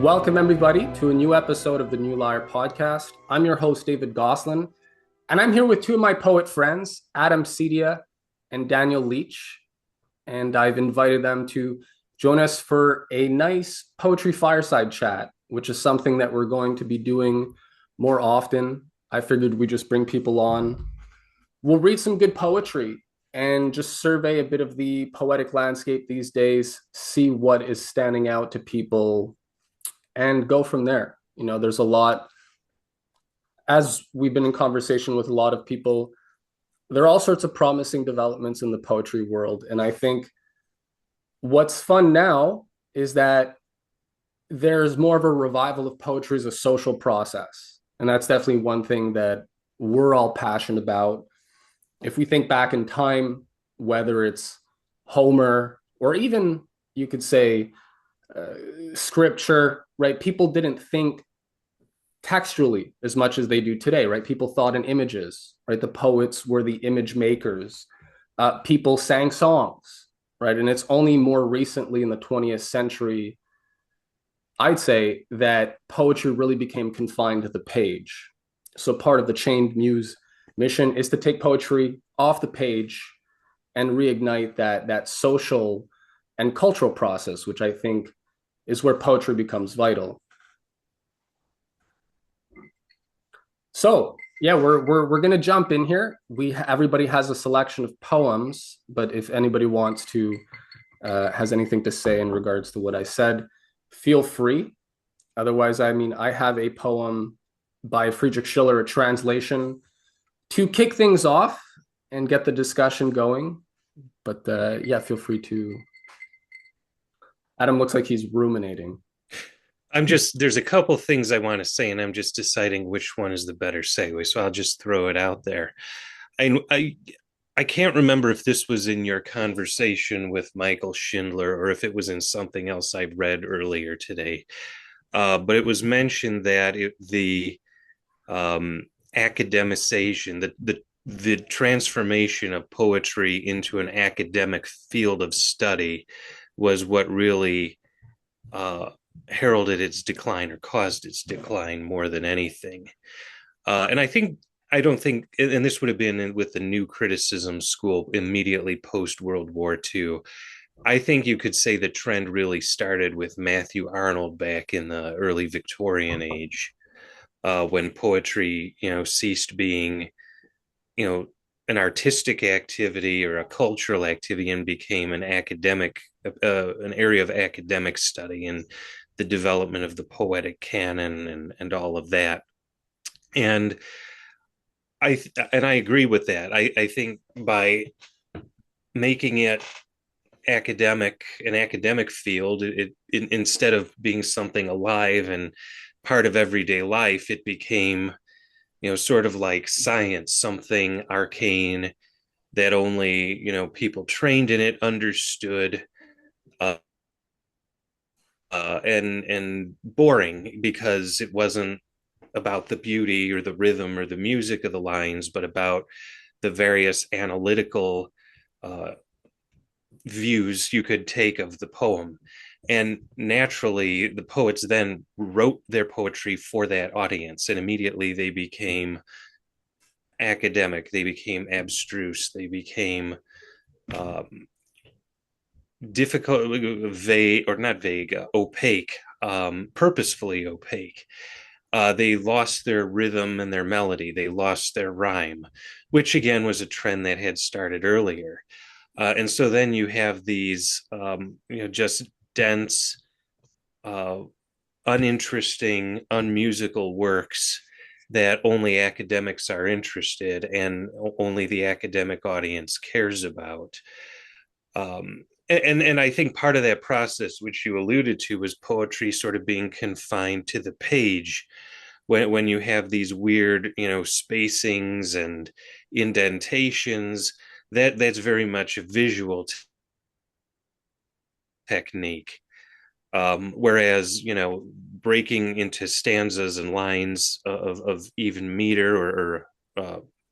Welcome, everybody, to a new episode of the New Liar podcast. I'm your host, David Goslin, and I'm here with two of my poet friends, Adam Sedia and Daniel Leach. And I've invited them to join us for a nice poetry fireside chat, which is something that we're going to be doing more often. I figured we just bring people on. We'll read some good poetry and just survey a bit of the poetic landscape these days, see what is standing out to people and go from there. There's a lot, as we've been in conversation with a lot of people, there are all sorts of promising developments in the poetry world. And I think what's fun now is that there's more of a revival of poetry as a social process. And that's definitely one thing that we're all passionate about. If we think back in time, whether it's Homer or even you could say scripture, right? People didn't think textually as much as they do today, right? People thought in images, right? The poets were the image makers. People sang songs, right? And it's only more recently in the 20th century, I'd say, that poetry really became confined to the page. So part of the Chained Muse mission is to take poetry off the page and reignite that social and cultural process, which I think is where poetry becomes vital. So yeah, we're gonna jump in here. Everybody has a selection of poems, but if anybody wants to has anything to say in regards to what I said, feel free. Otherwise, I have a poem by Friedrich Schiller, a translation, to kick things off and get the discussion going. But yeah, feel free to. Adam looks like he's ruminating. There's a couple things I want to say, and I'm just deciding which one is the better segue. So I'll just throw it out there. I, I can't remember if this was in your conversation with Michael Schindler or if it was in something else I'd read earlier today. But it was mentioned that the academicization, the transformation of poetry into an academic field of study was what really heralded its decline or caused its decline more than anything. And I don't think, and this would have been with the new criticism school immediately post World War II. I think you could say the trend really started with Matthew Arnold back in the early Victorian age, when poetry, ceased being, an artistic activity or a cultural activity and became an area of academic study and the development of the poetic canon and all of that. And I agree with that. I think by making it an academic field, instead of being something alive and part of everyday life, it became, sort of like science, something arcane that only, people trained in it understood, uh, and boring because it wasn't about the beauty or the rhythm or the music of the lines, but about the various analytical views you could take of the poem. And naturally, the poets then wrote their poetry for that audience, and immediately they became academic, they became abstruse, they became difficult, vague, or not vague, opaque, purposefully opaque. They lost their rhythm and their melody. They lost their rhyme, which again was a trend that had started earlier. And so then you have these, just dense, uh, uninteresting, unmusical works that only academics are interested and only the academic audience cares about. And I think part of that process, which you alluded to, was poetry sort of being confined to the page. When you have these weird, spacings and indentations, that's very much a visual technique. Whereas, breaking into stanzas and lines of even meter or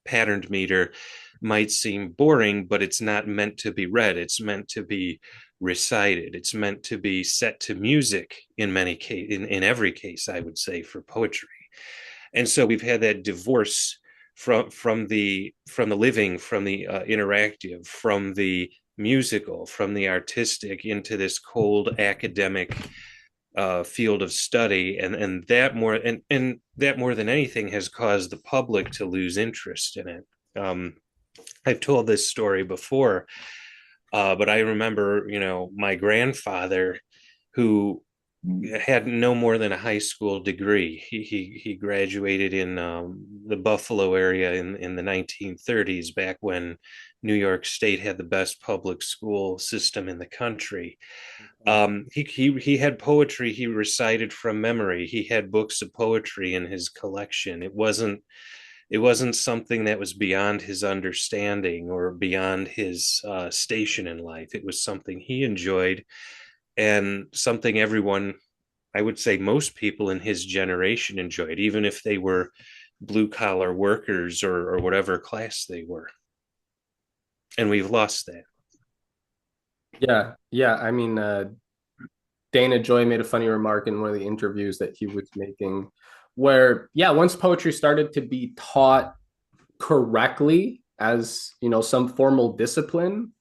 patterned meter might seem boring, but it's not meant to be read. It's meant to be recited. It's meant to be set to music in many case in every case, I would say, for poetry. And so we've had that divorce from the living, from the interactive, from the musical, from the artistic into this cold academic field of study, and that more than anything has caused the public to lose interest in it. I've told this story before, but I remember, my grandfather, who had no more than a high school degree. He graduated in the Buffalo area in the 1930s, back when New York State had the best public school system in the country. He had poetry he recited from memory. He had books of poetry in his collection. It wasn't something that was beyond his understanding or beyond his station in life. It was something he enjoyed, and something everyone, I would say most people in his generation, enjoyed, even if they were blue collar workers or whatever class they were. And we've lost that. Yeah, yeah. I mean, Dana Joy made a funny remark in one of the interviews that he was making, where, yeah, once poetry started to be taught correctly as, some formal discipline,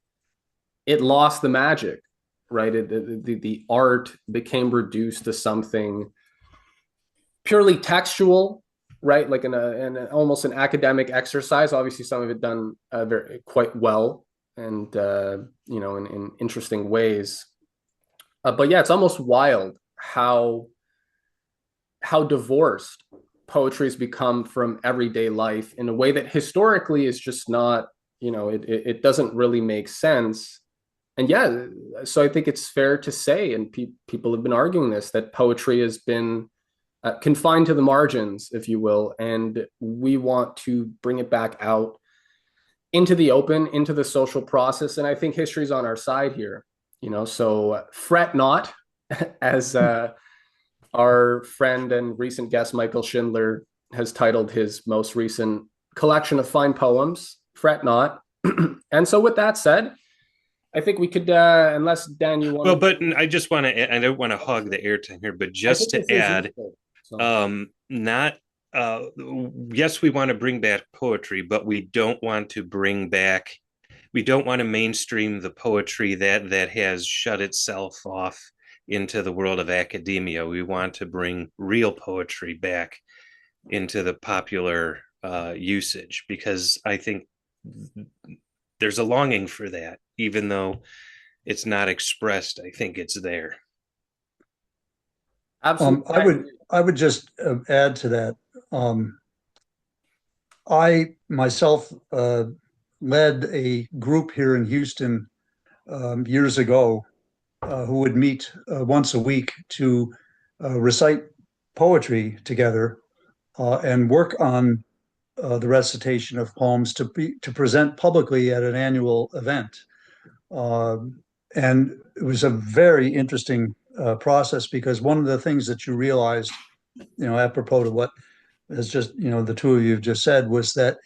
it lost the magic, right? The art became reduced to something purely textual, right? Like an almost an academic exercise. Obviously, some of it done very quite well, and in interesting ways. But yeah, it's almost wild how divorced poetry has become from everyday life in a way that historically is just not, it doesn't really make sense. And yeah, so I think it's fair to say, and people have been arguing this, that poetry has been confined to the margins, if you will, and we want to bring it back out into the open, into the social process. And I think history's on our side here, so fret not, as our friend and recent guest Michael Schindler has titled his most recent collection of fine poems, Fret Not. And so with that said, I think we could, unless Dan, you want Well, to. but I just want to, I don't want to hog the airtime here, but I just think this to is add, useful. So not, uh, yes, we want to bring back poetry, but we don't want to mainstream the poetry that has shut itself off into the world of academia. We want to bring real poetry back into the popular usage, because I think there's a longing for that, even though it's not expressed. I think it's there. absolutely, I would just add to that. I myself led a group here in Houston years ago who would meet once a week to recite poetry together and work on the recitation of poems to present publicly at an annual event. And it was a very interesting process, because one of the things that you realized, apropos to what has just, the two of you have just said, was that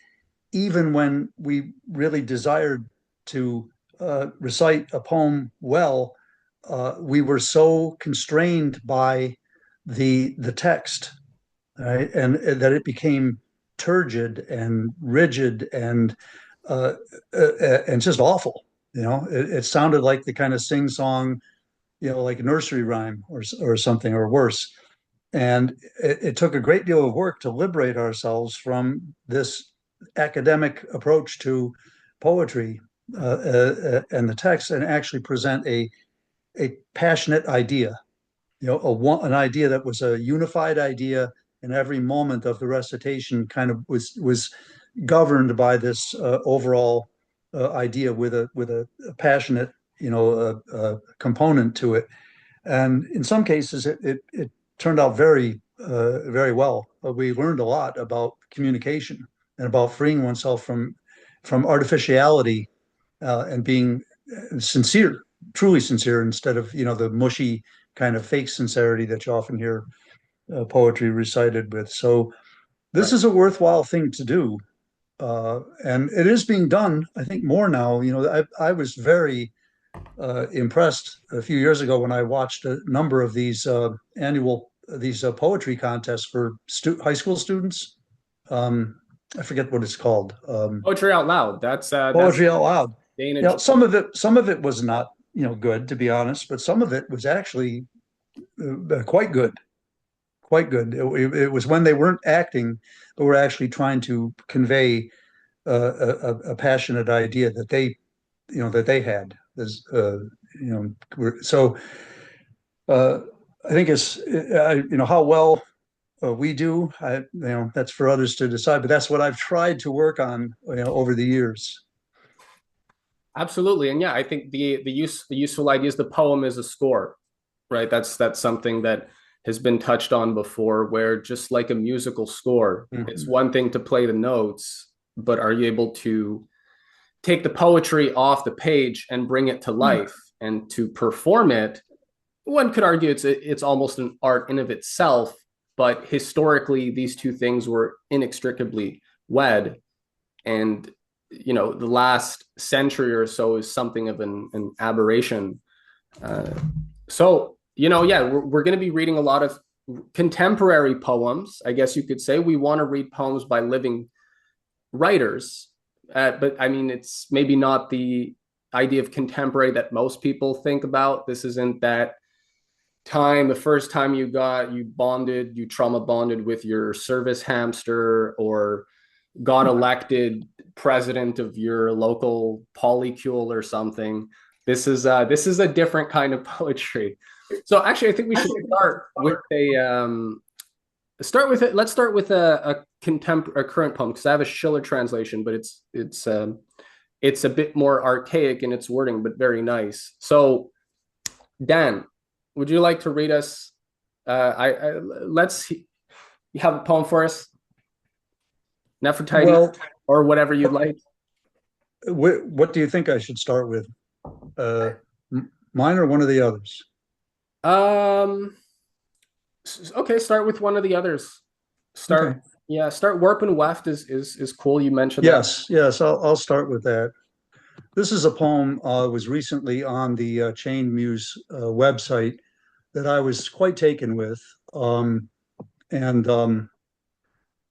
even when we really desired to recite a poem well, we were so constrained by the text, right? And that it became turgid and rigid and just awful. It sounded like the kind of sing song, like a nursery rhyme or something, or worse. And it took a great deal of work to liberate ourselves from this academic approach to poetry and the text, and actually present a passionate idea, an idea that was a unified idea, and every moment of the recitation kind of was governed by this overall idea with a passionate, component to it. And in some cases, it turned out very well. We learned a lot about communication and about freeing oneself from artificiality and being sincere, truly sincere, instead of the mushy kind of fake sincerity that you often hear poetry recited with. So this right. is a worthwhile thing to do, and it is being done, I think, more now. I was very impressed a few years ago when I watched a number of these annual poetry contests for high school students. I forget what it's called. Poetry out loud. That's Poetry out loud. day and You know, some of it was not, good, to be honest, but some of it was actually quite good. Quite good. It was when they weren't acting, but were actually trying to convey a passionate idea that they had. So uh, I think how well we do. That's for others to decide. But that's what I've tried to work on, over the years. absolutely. And yeah, I think the useful idea is the poem is a score, right? That's something that has been touched on before, where just like a musical score, it's one thing to play the notes, but are you able to take the poetry off the page and bring it to life and to perform it? One could argue it's almost an art in of itself, but historically these two things were inextricably wed, and the last century or so is something of an aberration. So yeah, we're going to be reading a lot of contemporary poems, I guess you could say. We want to read poems by living writers, but I mean, it's maybe not the idea of contemporary that most people think about. This isn't that time, the first time you trauma bonded with your service hamster, or got elected president of your local polycule or something. This is a different kind of poetry. So actually, I think we should start with it. Let's start with a current poem, because I have a Schiller translation, but it's a bit more archaic in its wording, but very nice. So, Dan, would you like to read us? You have a poem for us, Nefertiti, Well, or whatever you'd like. what do you think I should start with? Mine or one of the others? Um, okay, start with one of the others. Start, Okay. yeah, start warp and weft is cool. You mentioned that. Yes, I'll start with that. This is a poem was recently on the Chained Muse website that I was quite taken with. And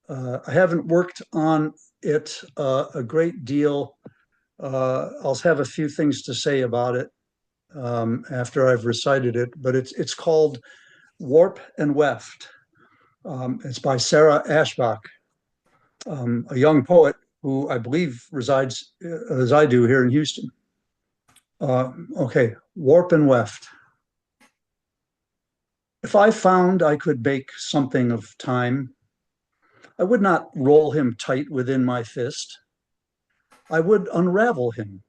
I haven't worked on it a great deal. I'll have a few things to say about it after I've recited it, but it's called Warp and Weft. It's by Sarah Ashbach, a young poet who I believe resides, as I do, here in Houston. Okay, Warp and Weft. If I found I could make something of time, I would not roll him tight within my fist. I would unravel him,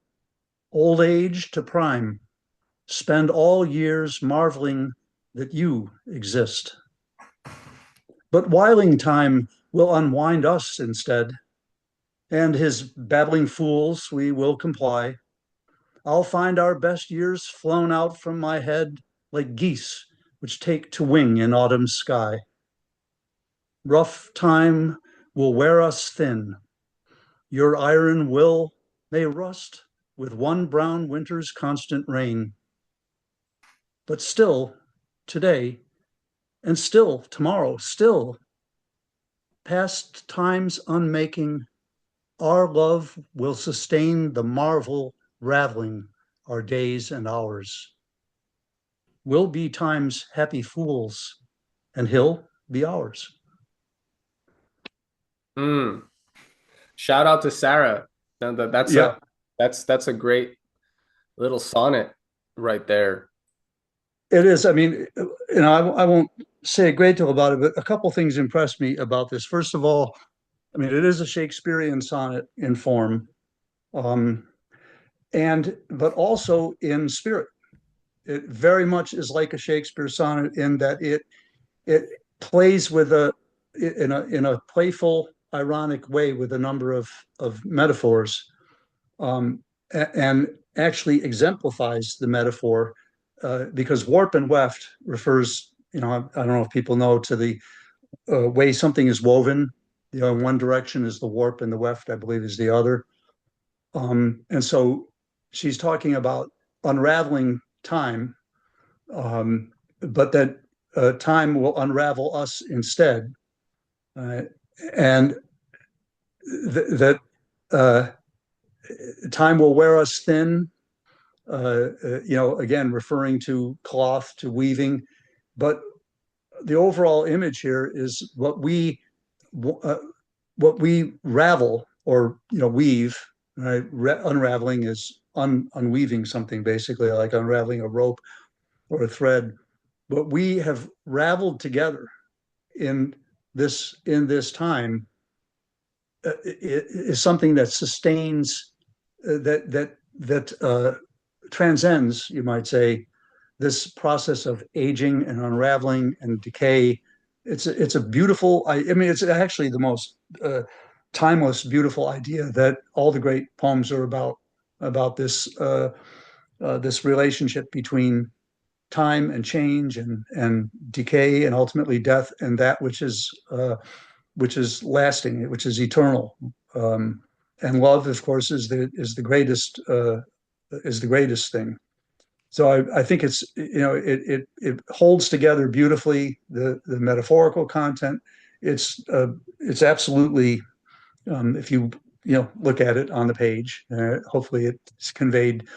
old age to prime, spend all years marveling that you exist. But whiling time will unwind us instead, and his babbling fools we will comply. I'll find our best years flown out from my head like geese which take to wing in autumn's sky. Rough time will wear us thin. Your iron will may rust with one brown winter's constant rain. But still, today, and still tomorrow, still, past time's unmaking, our love will sustain the marvel raveling our days and hours. We'll be time's happy fools, and he'll be ours. Shout out to Sarah. That's Yeah, that's a great little sonnet right there. it is. I mean, I won't say a great deal about it, but a couple things impressed me about this. First of all, I mean, it is a Shakespearean sonnet in form, um, but also in spirit. It very much is like a Shakespeare sonnet in that it plays in a playful, ironic way with a number of metaphors, and actually exemplifies the metaphor, because warp and weft refers, I don't know if people know, to the way something is woven. One direction is the warp, and the weft, I believe, is the other. And so she's talking about unraveling time, but that time will unravel us instead, and that time will wear us thin. Again, referring to cloth, to weaving, but the overall image here is what we ravel or weave. Right? Unraveling is unweaving something, basically, like unraveling a rope or a thread. But we have raveled together in this time is something that sustains, that transcends, you might say, this process of aging and unraveling and decay. It's a beautiful. I mean, it's actually the most timeless, beautiful idea that all the great poems are about this relationship between time and change and decay and ultimately death, and that which is lasting, which is eternal. And love, of course, is the greatest thing. So I think it holds together beautifully the metaphorical content. It's absolutely, if you look at it on the page, hopefully it's conveyed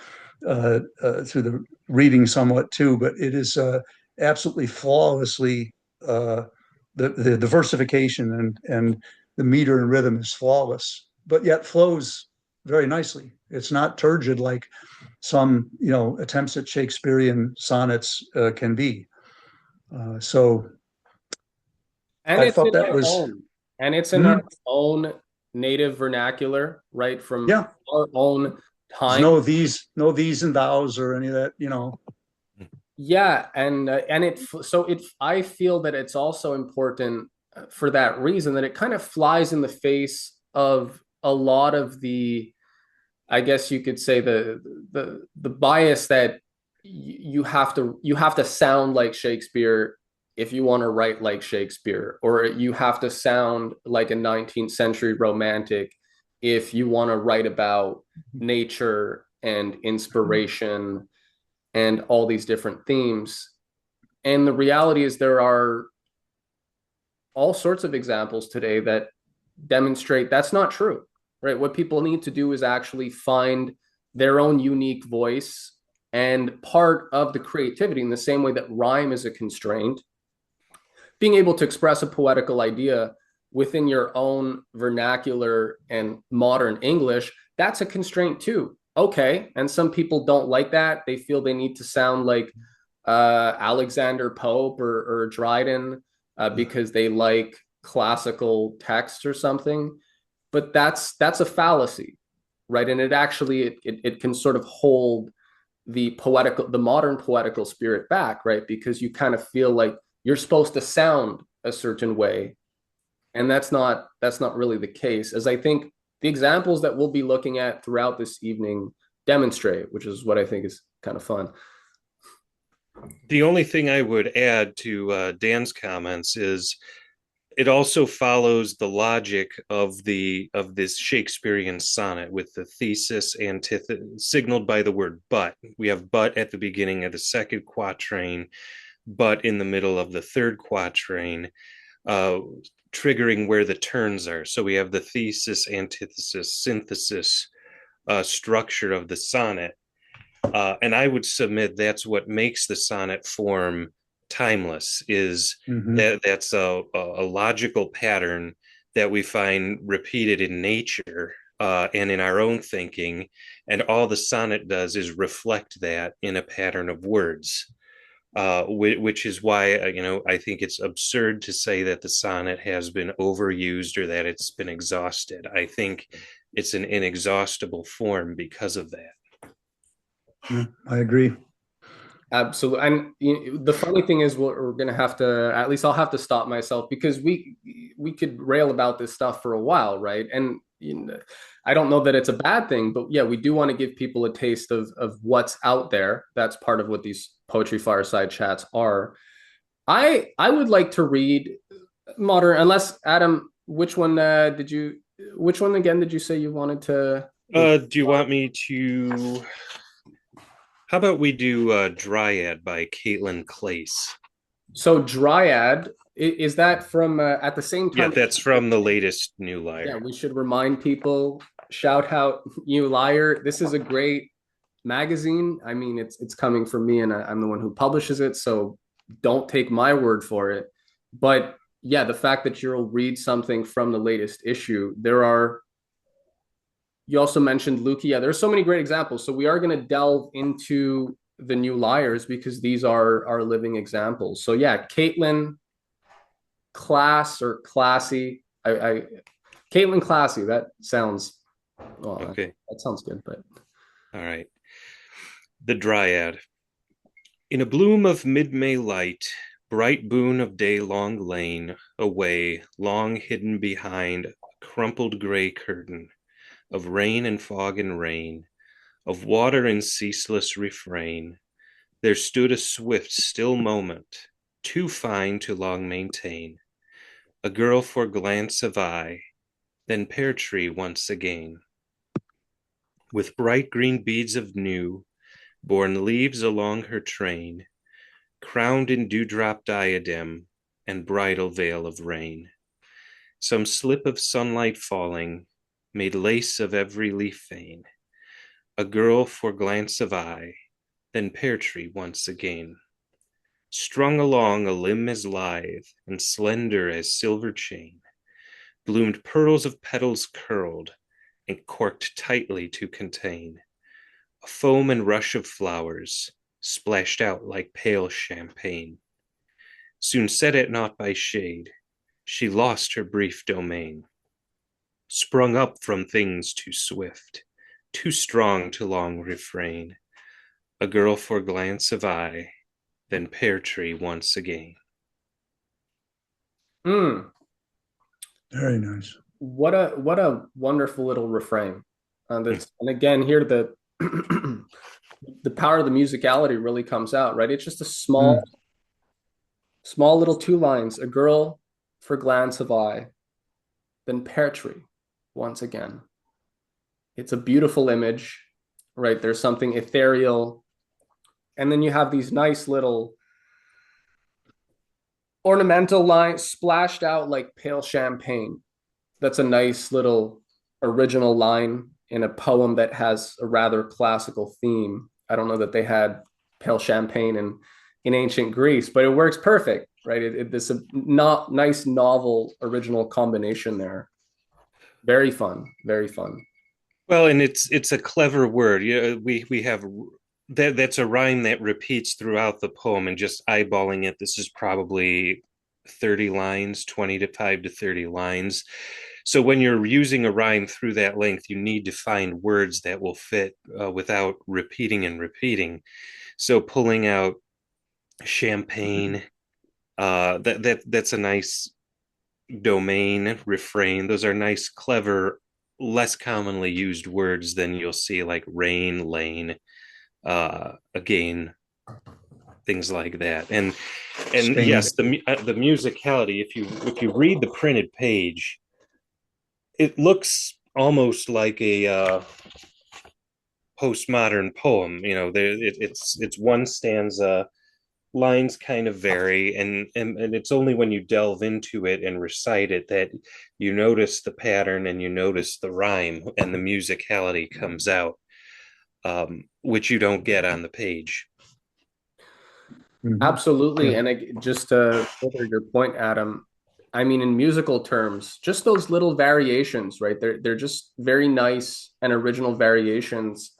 through the reading somewhat too, but it is absolutely flawlessly, the versification and the meter and rhythm is flawless, but yet flows very nicely. It's not turgid like some attempts at Shakespearean sonnets can be. So And I it's thought in that our was own, and it's in our own native vernacular, right? From yeah. our own There's time. no these and thous or any of that. Yeah, and I feel that it's also important for that reason that it kind of flies in the face of a lot of the, I guess you could say, the bias that you have to sound like Shakespeare if you want to write like Shakespeare, or you have to sound like a 19th century romantic if you want to write about nature and inspiration and all these different themes. And the reality is there are all sorts of examples today that demonstrate that's not true, right? What people need to do is actually find their own unique voice. And part of the creativity, in the same way that rhyme is a constraint, being able to express a poetical idea within your own vernacular and modern English, that's a constraint too. Okay. And some people don't like that. They feel they need to sound like Alexander Pope or Dryden because they like classical text or something. But that's a fallacy, right? And it can sort of hold the modern poetical spirit back, right? Because you kind of feel like you're supposed to sound a certain way, and that's not really the case, as I think the examples that we'll be looking at throughout this evening demonstrate, which is what I think is kind of fun. The only thing I would add to Dan's comments is it also follows the logic of this Shakespearean sonnet with the thesis antithesis signaled by the word but. We have but at the beginning of the second quatrain, but in the middle of the third quatrain, triggering where the turns are. So we have the thesis, antithesis, synthesis structure of the sonnet. And I would submit that's what makes the sonnet form timeless, is that's a logical pattern that we find repeated in nature and in our own thinking. And all the sonnet does is reflect that in a pattern of words. Which is why I think it's absurd to say that the sonnet has been overused or that it's been exhausted. I think it's an inexhaustible form because of that. I agree. Absolutely. And the funny thing is, we're going to have to, at least I'll have to stop myself, because we could rail about this stuff for a while, right? And I don't know that it's a bad thing, but yeah, we do want to give people a taste of what's out there. That's part of what these Poetry Fireside chats are. I would like to read modern, unless Adam, which one again did you say you wanted to? Do you want me to How about we do Dryad by Caitlin Clace? So Dryad, is that from at the same Yeah, time? that's from the latest New Yeah, Liar. we should remind people, shout out New Liar. This is a great magazine. I mean, it's coming from me and I'm the one who publishes it, so don't take my word for it. But yeah, the fact that you'll read something from the latest issue, there are, you also mentioned Luki. Yeah, there's so many great examples. So we are going to delve into the New Liars because these are our living examples. So yeah, Caitlin Class or Classy. I Caitlin Classy. That sounds well. Okay. That sounds good, but All right. The Dryad. In a bloom of mid-May light, bright boon of day long lain away, long hidden behind a crumpled gray curtain of rain and fog and rain, of water and ceaseless refrain, there stood a swift, still moment, too fine to long maintain, a girl for glance of eye, then pear tree once again, with bright green beads of new, born leaves along her train, crowned in dewdrop diadem and bridal veil of rain. Some slip of sunlight falling made lace of every leaf vein, a girl for glance of eye, then pear tree once again. Strung along a limb as lithe and slender as silver chain, bloomed pearls of petals curled and corked tightly to contain a foam and rush of flowers splashed out like pale champagne. Soon set at naught by shade, she lost her brief domain, sprung up from things too swift, too strong to long refrain, a girl for glance of eye, then pear tree once again. mm, Very nice. what a wonderful little refrain. That's and again here the the power of the musicality really comes out, right? It's just a Mm. small little two lines. A girl for glance of eye, then pear tree once again. It's a beautiful image, right? There's something ethereal, and then you have these nice little ornamental lines splashed out like pale champagne. That's a nice little original line in a poem that has a rather classical theme. I don't know that they had pale champagne in ancient Greece, but it works perfect, right? This a not nice novel original combination there. Very fun, very fun. Well, and it's a clever word. We have that's a rhyme that repeats throughout the poem, and just eyeballing it, this is probably 30 lines, 25 to 30 lines. So when you're using a rhyme through that length, you need to find words that will fit without repeating and repeating. So pulling out champagne, that's a nice domain, refrain. Those are nice, clever, less commonly used words than you'll see like rain, lane, again, things like that. And Stain. yes, the musicality. If you read the printed page, it looks almost like a postmodern poem. It's one stanza, lines kind of vary, and it's only when you delve into it and recite it that you notice the pattern and you notice the rhyme and the musicality comes out, which you don't get on the page. Mhm. Absolutely. Yeah. And just to further your point, Adam, I mean, in musical terms, just those little variations, right? They're just very nice and original variations.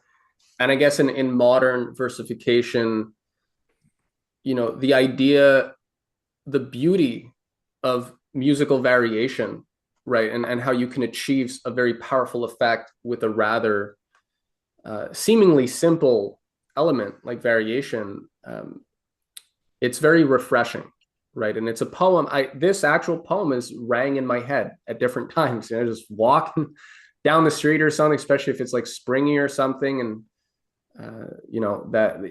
And I guess in modern versification, the idea, the beauty of musical variation, right? And how you can achieve a very powerful effect with a rather seemingly simple element like variation. It's very refreshing, right? And it's a poem. This actual poem is rang in my head at different times. Just walking down the street or something, especially if it's like springy or something, and that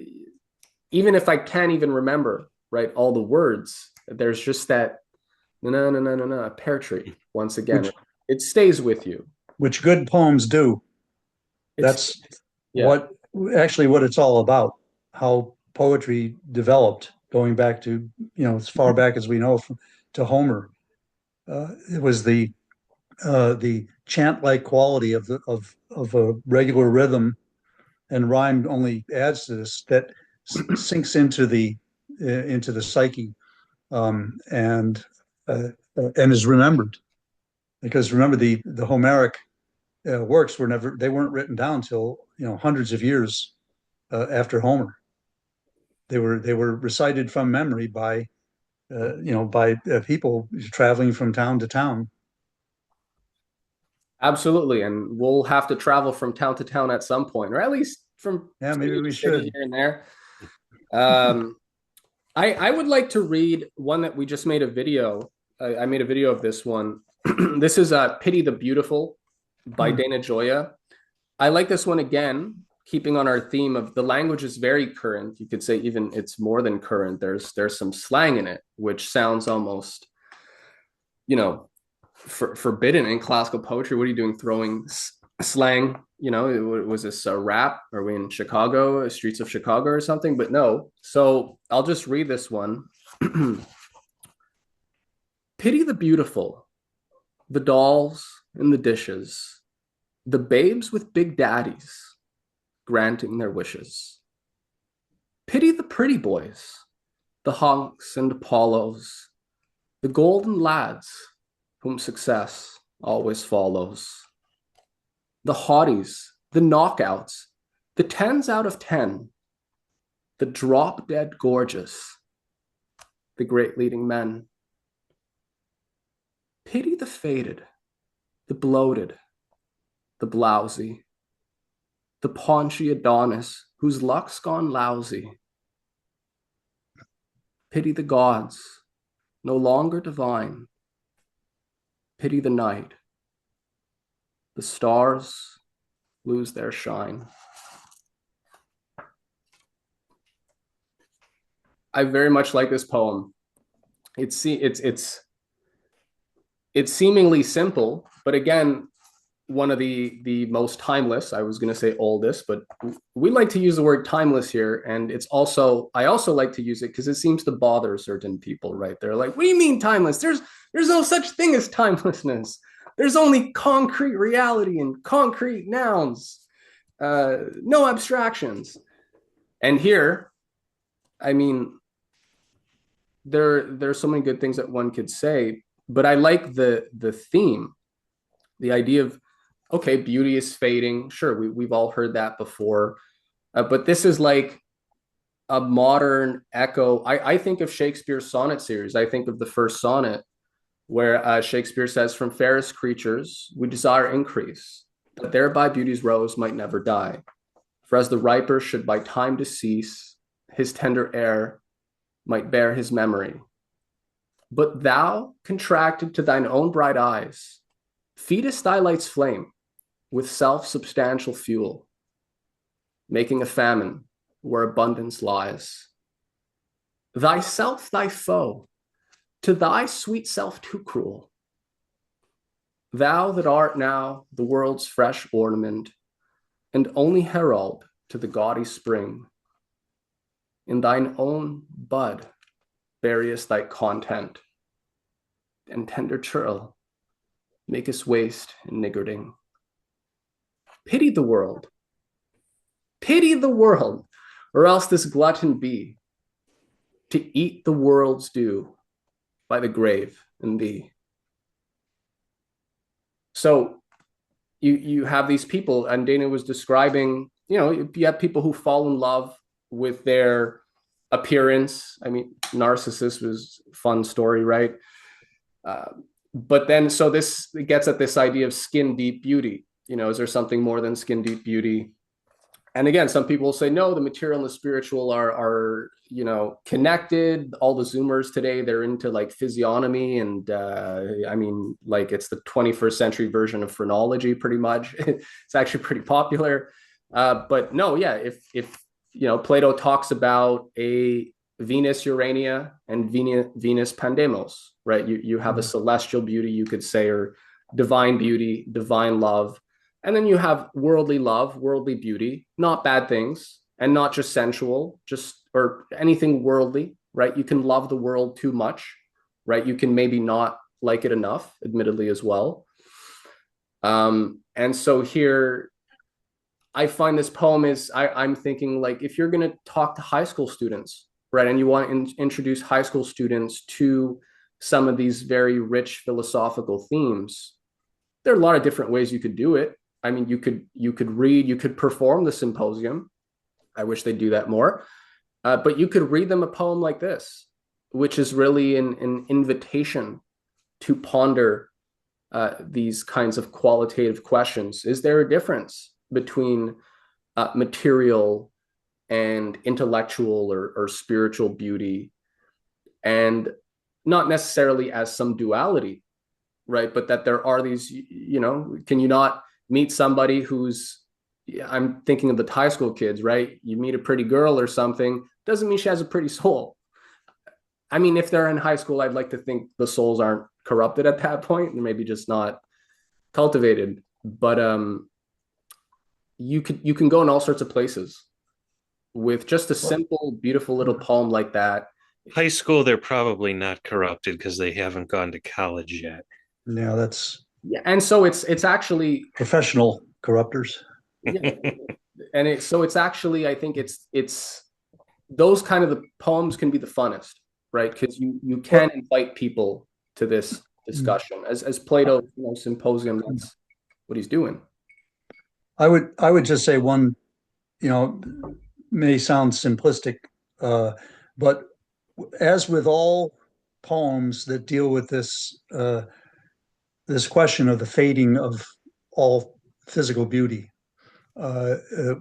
even if I can't even remember right all the words, there's just that no no no no no pear tree once again. Which It stays with you. which good poems do. It's That's yeah. what actually what it's all about. how poetry developed, going back to, as far back as we know, to Homer. It was the chant-like quality of a regular rhythm, and rhyme only adds to this, that sinks into the psyche, and is remembered. Because remember, the Homeric works weren't written down till hundreds of years after Homer. They were recited from memory by people traveling from town to town. Absolutely. And we'll have to travel from town to town at some point, or at least from Yeah, maybe city we to city should. here and there. Um, I would like to read one that we just made a video. I made a video of this one. This is Pity the Beautiful by Hmm. Dana Gioia. I like this one again, keeping on our theme of the language is very current. You could say even it's more than current. There's some slang in it, which sounds almost, forbidden in classical poetry. What are you doing throwing slang? Was this a rap? Are we in Chicago, streets of Chicago or something? But no. So I'll just read this one. Pity the beautiful, the dolls and the dishes, the babes with big daddies granting their wishes. Pity the pretty boys, the hunks and Apollos, the golden lads whom success always follows. The hotties, the knockouts, the 10s out of 10, the drop dead gorgeous, the great leading men. Pity the faded, the bloated, the blousy, the paunchy Adonis whose luck's gone lousy. Pity the gods, no longer divine. Pity the night. The stars lose their shine. I very much like this poem. It's seemingly simple, but again, one of the most timeless. I was going to say oldest, but we like to use the word timeless here, and I also like to use it because it seems to bother certain people. Right? They're like, "What do you mean timeless? There's no such thing as timelessness. There's only concrete reality and concrete nouns, no abstractions." And here, I mean, there's so many good things that one could say, but I like the theme, the idea of, okay, beauty is fading. Sure, we've all heard that before, but this is like a modern echo. I think of Shakespeare's sonnet series. I think of the first sonnet where Shakespeare says, "From fairest creatures we desire increase, that thereby beauty's rose might never die. For as the riper should by time decease, his tender air might bear his memory. But thou, contracted to thine own bright eyes, feedest thy light's flame with self-substantial fuel, making a famine where abundance lies. Thyself thy foe, to thy sweet self too cruel. Thou that art now the world's fresh ornament, and only herald to the gaudy spring, in thine own bud buryest thy content, and tender churl makest waste and niggarding. Pity the world, or else this glutton be, to eat the world's due by the grave and thee. So you have these people, and Dana was describing, you have people who fall in love with their appearance. I mean, Narcissus was a fun story, right? But then, so this gets at this idea of skin deep beauty. Is there something more than skin deep beauty? And again, some people will say, no, the material and the spiritual are connected. All the Zoomers today, they're into like physiognomy. And I mean, like it's the 21st century version of phrenology, pretty much. It's actually pretty popular. But no, yeah, if Plato talks about a Venus Urania and Venus Pandemos, right? You have a celestial beauty, you could say, or divine beauty, divine love. And then you have worldly love, worldly beauty, not bad things, and not just sensual, just or anything worldly, right? You can love the world too much, right? You can maybe not like it enough, admittedly, as well. And so here I find this poem is I'm thinking like if you're going to talk to high school students, right, and you want to introduce high school students to some of these very rich philosophical themes, there are a lot of different ways you could do it. I mean, you could read, you could perform the symposium. I wish they'd do that more. But you could read them a poem like this, which is really an invitation to ponder these kinds of qualitative questions. Is there a difference between material and intellectual or spiritual beauty? And not necessarily as some duality, right? But that there are these, can you not meet somebody who's, I'm thinking of the high school kids, right? You meet a pretty girl or something, doesn't mean she has a pretty soul. I mean, if they're in high school, I'd like to think the souls aren't corrupted at that point, and maybe just not cultivated. But you can go in all sorts of places with just a simple, beautiful little poem like that. High school, they're probably not corrupted because they haven't gone to college yet. Yeah, that's Yeah, and so it's actually professional corrupters. yeah, and it's actually I think it's those kind of the poems can be the funnest, right? Because you can invite people to this discussion as Plato, symposium. That's what he's doing. I would just say one, may sound simplistic, but as with all poems that deal with this question of the fading of all physical beauty,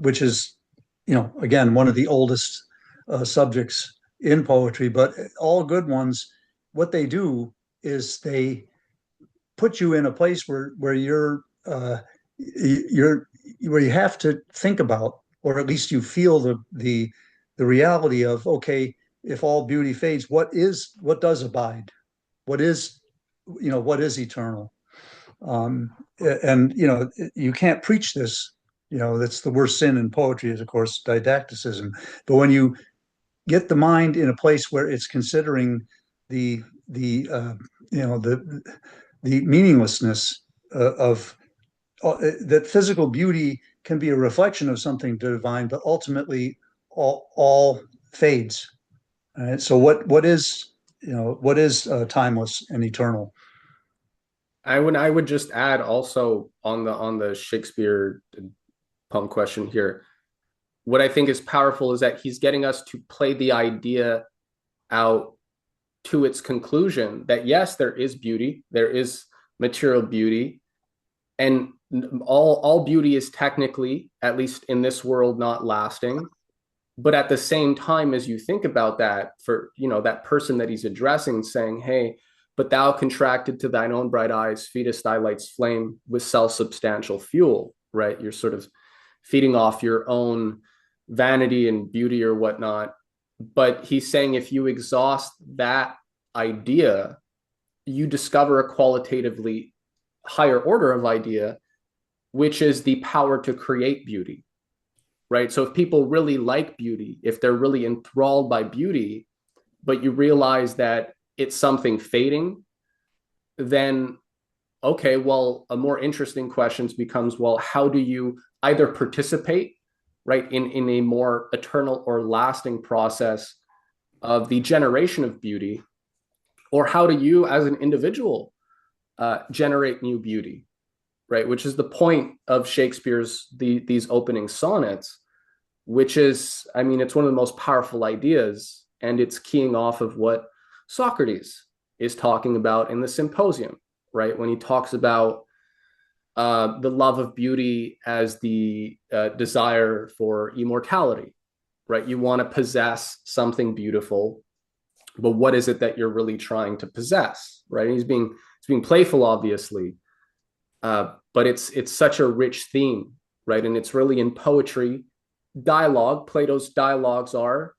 which is, again, one of the oldest subjects in poetry, but all good ones, what they do is they put you in a place where you're where you have to think about, or at least you feel the reality of, okay, if all beauty fades, what does abide? What is, what is eternal? And you can't preach this. That's the worst sin in poetry is, of course, didacticism. But when you get the mind in a place where it's considering the the meaninglessness of that physical beauty can be a reflection of something divine, but ultimately all fades. Right? So what is timeless and eternal? I would just add also on the Shakespeare poem question here. What I think is powerful is that he's getting us to play the idea out to its conclusion that yes, there is beauty, there is material beauty, and all beauty is technically, at least in this world, not lasting. But at the same time, as you think about that, for that person that he's addressing, saying, "Hey, but thou contracted to thine own bright eyes, feedest thy light's flame with self-substantial fuel," right? You're sort of feeding off your own vanity and beauty or whatnot. But he's saying if you exhaust that idea, you discover a qualitatively higher order of idea, which is the power to create beauty, right? So if people really like beauty, if they're really enthralled by beauty, but you realize that it's something fading, then okay, well, a more interesting question becomes, well, how do you either participate, right, in a more eternal or lasting process of the generation of beauty, or how do you as an individual generate new beauty, right? Which is the point of Shakespeare's these opening sonnets, which is, I mean, it's one of the most powerful ideas, and it's keying off of what Socrates is talking about in the Symposium, right? When he talks about the love of beauty as the desire for immortality, right? You want to possess something beautiful, but what is it that you're really trying to possess, right? And he's being playful, obviously, but it's such a rich theme, right? And it's really in poetry, dialogue. Plato's dialogues are,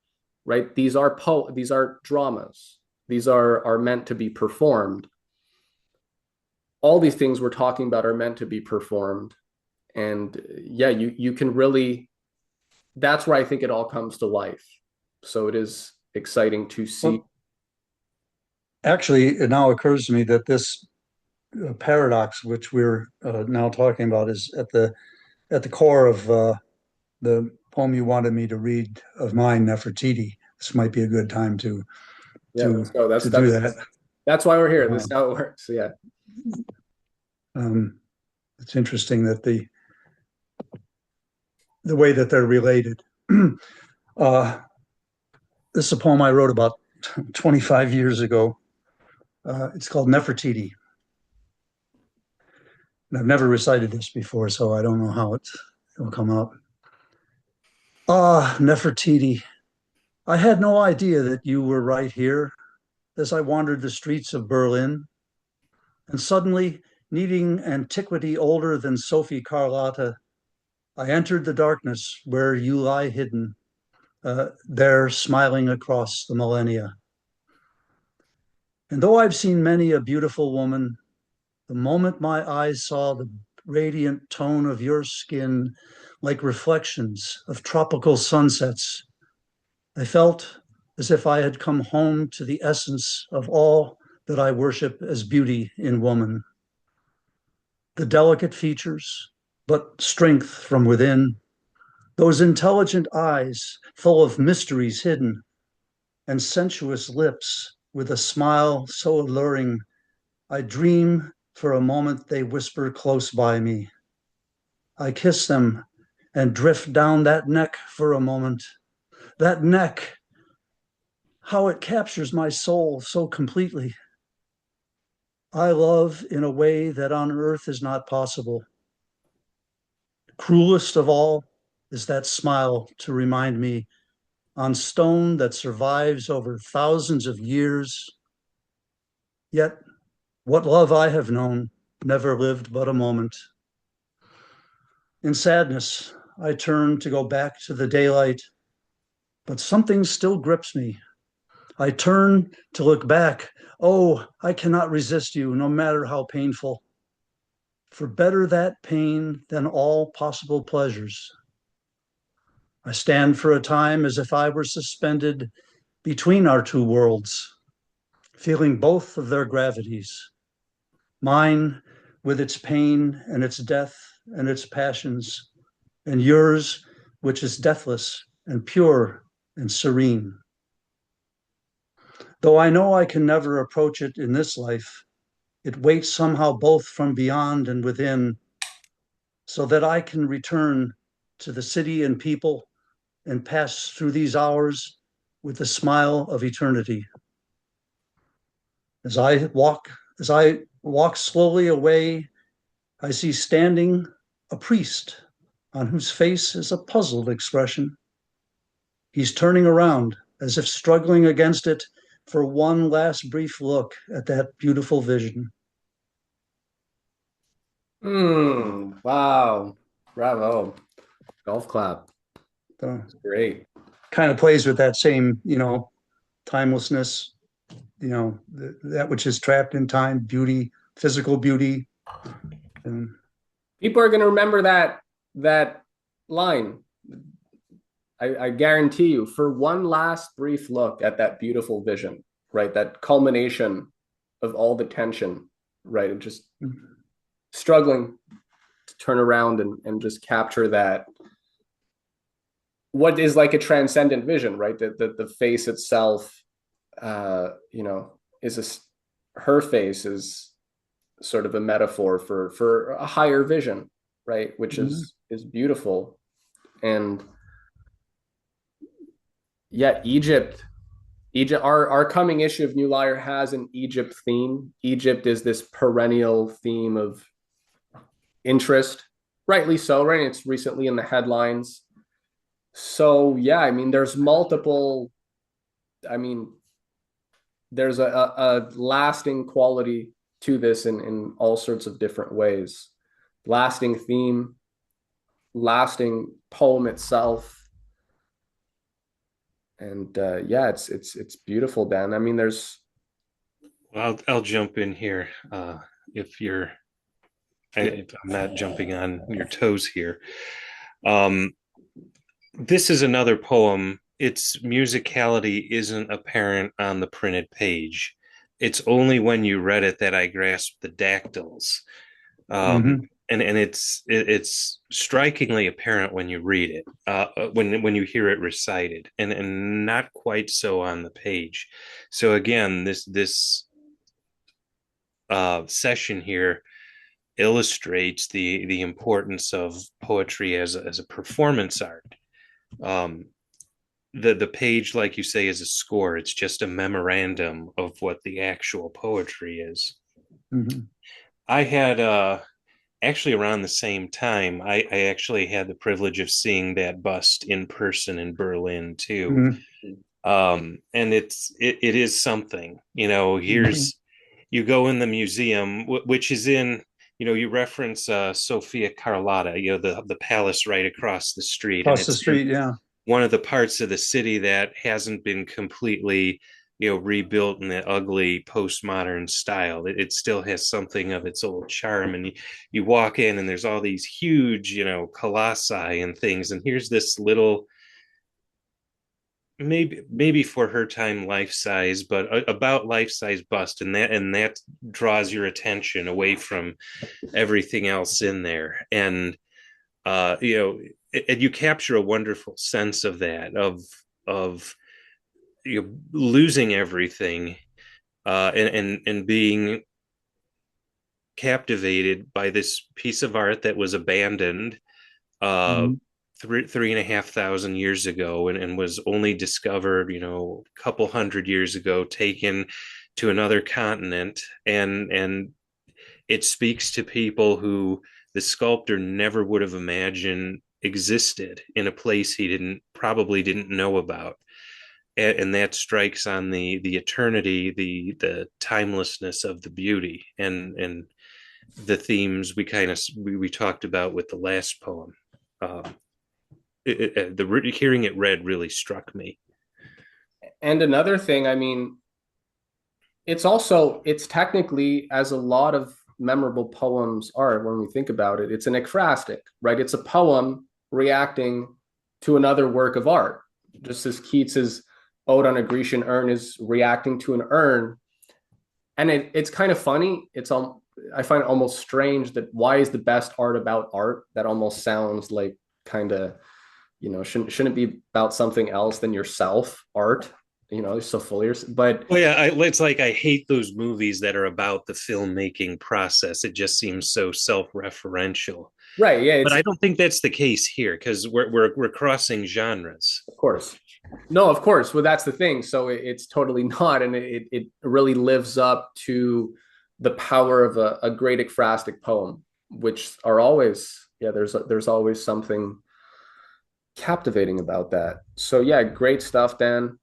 right? These are dramas. These are meant to be performed. All these things we're talking about are meant to be performed, and yeah, you can really that's where I think it all comes to life. So it is exciting to see. Well, actually, it now occurs to me that this paradox, which we're now talking about, is at the core of the poem you wanted me to read of mine, Nefertiti. This might be a good time Yeah, let's go. to do that. That's why we're here. This Uh, is how it works. Yeah. um, it's interesting that the way that they're related. uh, this is a poem I wrote about 25 years ago. It's called Nefertiti. And I've never recited this before, so I don't know how it'll come out. Ah, Nefertiti, I had no idea that you were right here as I wandered the streets of Berlin. And suddenly, needing antiquity older than Sophie Carlotta, I entered the darkness where you lie hidden, there smiling across the millennia. And though I've seen many a beautiful woman, the moment my eyes saw the radiant tone of your skin like reflections of tropical sunsets, I felt as if I had come home to the essence of all that I worship as beauty in woman. The delicate features, but strength from within, those intelligent eyes full of mysteries hidden, and sensuous lips with a smile so alluring, I dream for a moment they whisper close by me. I kiss them and drift down that neck for a moment. That neck, how it captures my soul so completely. I love in a way that on earth is not possible. Cruelest of all is that smile to remind me on stone that survives over thousands of years. Yet, what love I have known never lived but a moment. In sadness, I turn to go back to the daylight, but something still grips me. I turn to look back. Oh, I cannot resist you, no matter how painful. For better that pain than all possible pleasures. I stand for a time as if I were suspended between our two worlds, feeling both of their gravities. Mine with its pain and its death and its passions, and yours, which is deathless and pure and serene. Though I know I can never approach it in this life, it waits somehow both from beyond and within, so that I can return to the city and people and pass through these hours with the smile of eternity. As I walk, as I walk slowly away, I see standing a priest on whose face is a puzzled expression. He's turning around as if struggling against it for one last brief look at that beautiful vision. Wow. Bravo. Golf clap. So, Great. kind of plays with that same, timelessness, that which is trapped in time, beauty, physical beauty. And People are going to remember that line. I guarantee you, for one last brief look at that beautiful vision, right? That culmination of all the tension, right? And just struggling to turn around and just capture that. What is like a transcendent vision, right? That the face itself, is her face is sort of a metaphor for a higher vision, right? Which is beautiful. And yeah, Egypt, our coming issue of New Liar has an Egypt theme. Egypt is this perennial theme of interest, rightly so, right? It's recently in the headlines. So yeah, I mean, I mean, there's a lasting quality to this in all sorts of different ways. Lasting theme, lasting poem itself. And yeah, it's beautiful, Dan. I mean, I'll jump in here if if I'm not jumping on your toes here. Um, This is another poem. Its musicality isn't apparent on the printed page. It's only when you read it that I grasped the dactyls. Um, Hmm. and it's strikingly apparent when you read it, when you hear it recited, and not quite so on the page. So again, this session here illustrates the importance of poetry as a performance art. Um, the page, like you say, is a score. It's just a memorandum of what the actual poetry is. Hmm. I had actually around the same time, I actually had the privilege of seeing that bust in person in Berlin too. Hmm. And it is something, you know. Hmm. Here's you go in the museum, which is in, you know, you reference Sofia Carlotta, you know, the palace right across the street, and Across the it's in street, yeah. one of the parts of the city that hasn't been completely, you know, rebuilt in the ugly postmodern style. It still has something of its old charm, and you walk in and there's all these huge, you know, colossi and things, and here's this little, maybe for her time life size, but about life size bust, and that draws your attention away from everything else in there. And you know, and you capture a wonderful sense of that, of you know, losing everything, and being captivated by this piece of art that was abandoned uh Hmm. 3,500 years ago, and was only discovered, you know, a couple hundred years ago, taken to another continent, and it speaks to people who the sculptor never would have imagined existed in a place he didn't know about. And that strikes on the eternity, the timelessness of the beauty, and the themes we talked about with the last poem. um the hearing it read really struck me. And another thing, I mean, it's technically, as a lot of memorable poems are when we think about it, it's an ekphrastic, right? It's a poem reacting to another work of art, just as Keats's Ode on a Grecian Urn is reacting to an urn. And it's kind of funny. I find it almost strange that why is the best art about art? That almost sounds like kind of, shouldn't it be about something else than yourself, art? So fully, but Well, yeah, it's like I hate those movies that are about the filmmaking process. It just seems so self-referential. right, yeah, But it's I don't think that's the case here, because we're crossing genres. of course. No, of course. Well, that's the thing. So it's totally not, and it really lives up to the power of a great ekphrastic poem, which are always, yeah. There's always something captivating about that. So yeah, great stuff, Dan.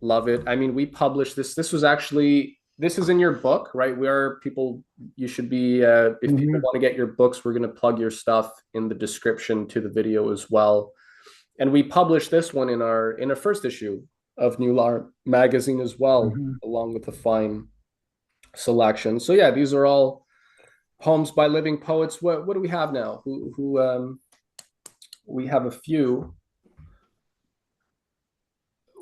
Love it. I mean, we published this. This is in your book, right? Where people, you should be, if people Hmm. want to get your books, we're going to plug your stuff in the description to the video as well. And we published this one in our first issue of New Lar magazine as well, Hmm. along with a fine selection. So yeah, these are all poems by living poets. What do we have now? Who We have a few.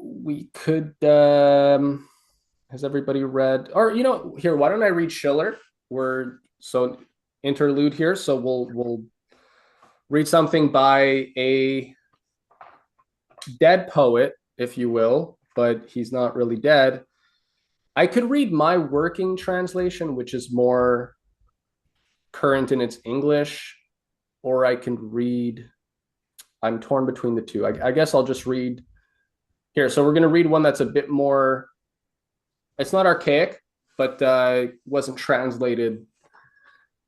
We could has everybody read, or here, why don't I read Schiller? We're so interlude here, so we'll read something by a dead poet, if you will, but he's not really dead. I could read my working translation, which is more current in its English, or I can read. I'm torn between the two. I guess I'll just read here. So we're going to read one that's a bit more. It's not archaic, but wasn't translated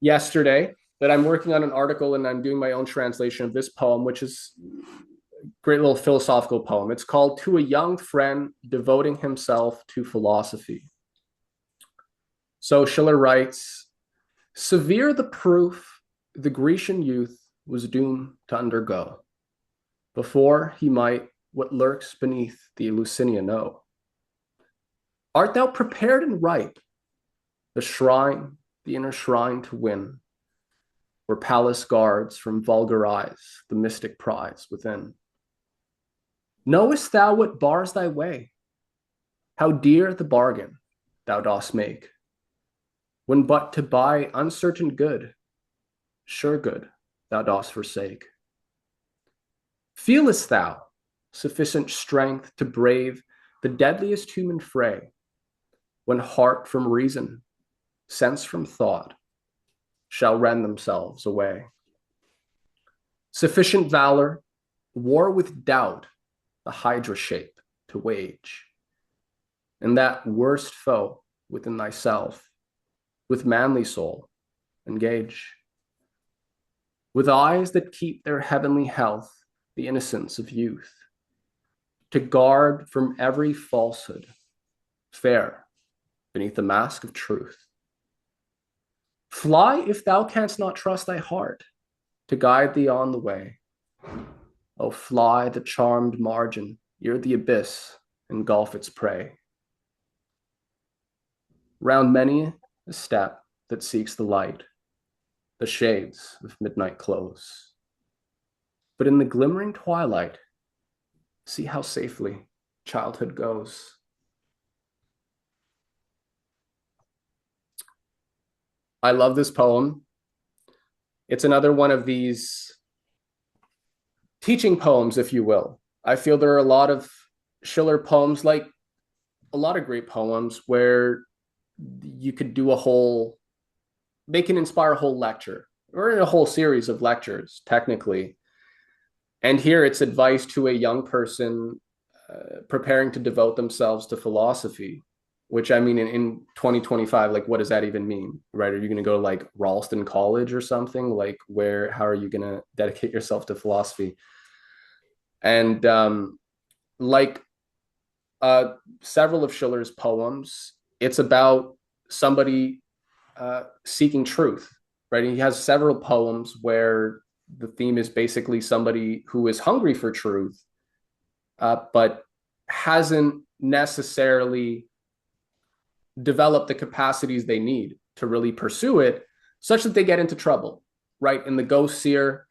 yesterday. That I'm working on an article and I'm doing my own translation of this poem, which is a great little philosophical poem. It's called "To a Young Friend Devoting Himself to Philosophy." So Schiller writes, severe the proof the Grecian youth was doomed to undergo, before he might what lurks beneath the Eleusinian know. Art thou prepared and ripe, the shrine, the inner shrine to win, where palace guards from vulgar eyes the mystic prize within? Knowest thou what bars thy way? How dear the bargain thou dost make, when but to buy uncertain good, sure good thou dost forsake. Feelest thou sufficient strength to brave the deadliest human fray, when heart from reason, sense from thought, shall rend themselves away? Sufficient valor, war with doubt, the hydra shape to wage, and that worst foe within thyself, with manly soul engage. With eyes that keep their heavenly health, the innocence of youth, to guard from every falsehood, fair beneath the mask of truth. Fly if thou canst not trust thy heart to guide thee on the way. Oh, fly the charmed margin, ere the abyss engulf its prey. Round many a step that seeks the light, the shades of midnight close. But in the glimmering twilight, see how safely childhood goes. I love this poem. It's another one of these teaching poems, if you will. I feel there are a lot of Schiller poems, like a lot of great poems, where you could do they can inspire a whole lecture or in a whole series of lectures, technically. And here it's advice to a young person preparing to devote themselves to philosophy, which I mean, in 2025, like, what does that even mean, right? Are you going to go to like Ralston College or something? Like, how are you going to dedicate yourself to philosophy? And like several of Schiller's poems, it's about somebody seeking truth, right? He has several poems where the theme is basically somebody who is hungry for truth, but hasn't necessarily developed the capacities they need to really pursue it, such that they get into trouble, right? In The Ghost Seer,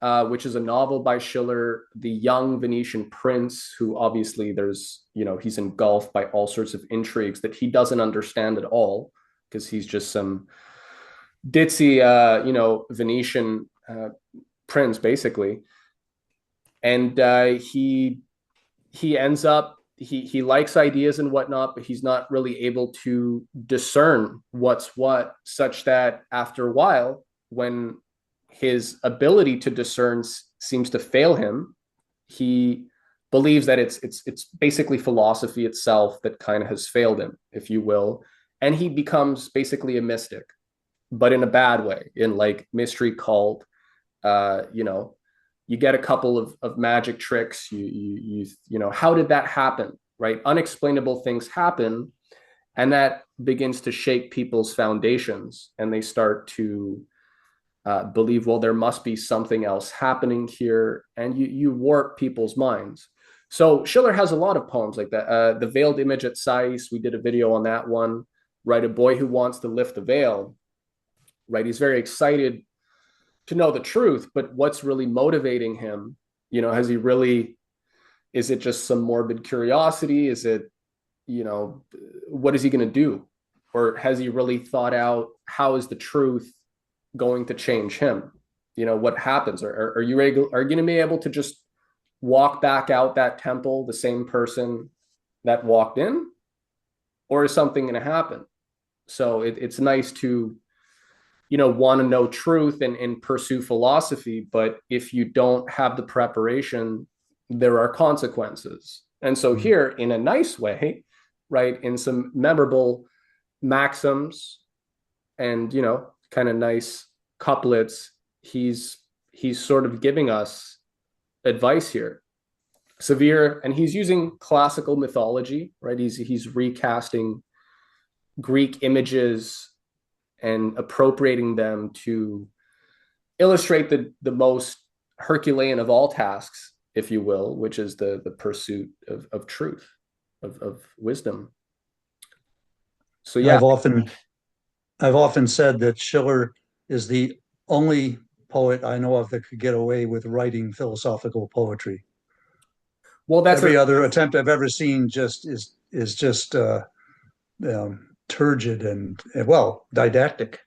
which is a novel by Schiller, the young Venetian prince, who obviously he's engulfed by all sorts of intrigues that he doesn't understand at all, because he's just some ditzy, Venetian prince, basically. And he ends up, he likes ideas and whatnot, but he's not really able to discern what's what, such that after a while, when his ability to discern seems to fail him, he believes that it's basically philosophy itself that kind of has failed him, if you will, and he becomes basically a mystic, but in a bad way, in like mystery cult. You get a couple of magic tricks. How did that happen, right? Unexplainable things happen, and that begins to shake people's foundations, and they start to believe, well, there must be something else happening here, and you warp people's minds. So Schiller has a lot of poems like that. The Veiled Image at Sais, we did a video on that one, right? A boy who wants to lift the veil, right? He's very excited to know the truth, but what's really motivating him? Is it just some morbid curiosity? Is it, what is he going to do? Or has he really thought out, how is the truth going to change him? What happens? Are you going to be able to just walk back out that temple the same person that walked in? Or is something going to happen? So it's nice to want to know truth and pursue philosophy, but if you don't have the preparation, there are consequences. And so here, in a nice way, right, in some memorable maxims and kind of nice couplets, he's sort of giving us advice here. Severe, and he's using classical mythology, right? He's recasting Greek images and appropriating them to illustrate the most Herculean of all tasks, if you will, which is the pursuit of truth, of wisdom. So yeah, I've often said that Schiller is the only poet I know of that could get away with writing philosophical poetry. Well, that's Every other attempt I've ever seen just is just turgid and well didactic,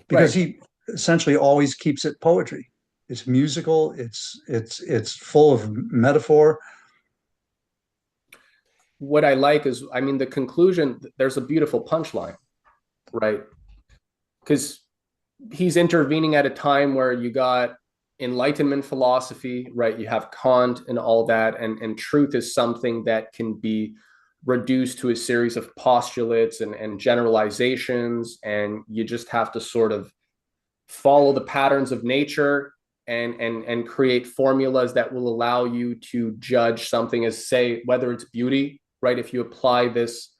because right. he essentially always keeps it poetry. It's musical. It's full of metaphor. What I like is, I mean, the conclusion, there's a beautiful punchline, right? Because he's intervening at a time where you got Enlightenment philosophy, right? You have Kant and all that, and truth is something that can be reduced to a series of postulates and generalizations, and you just have to sort of follow the patterns of nature and create formulas that will allow you to judge something as, say, whether it's beauty, right? If you apply this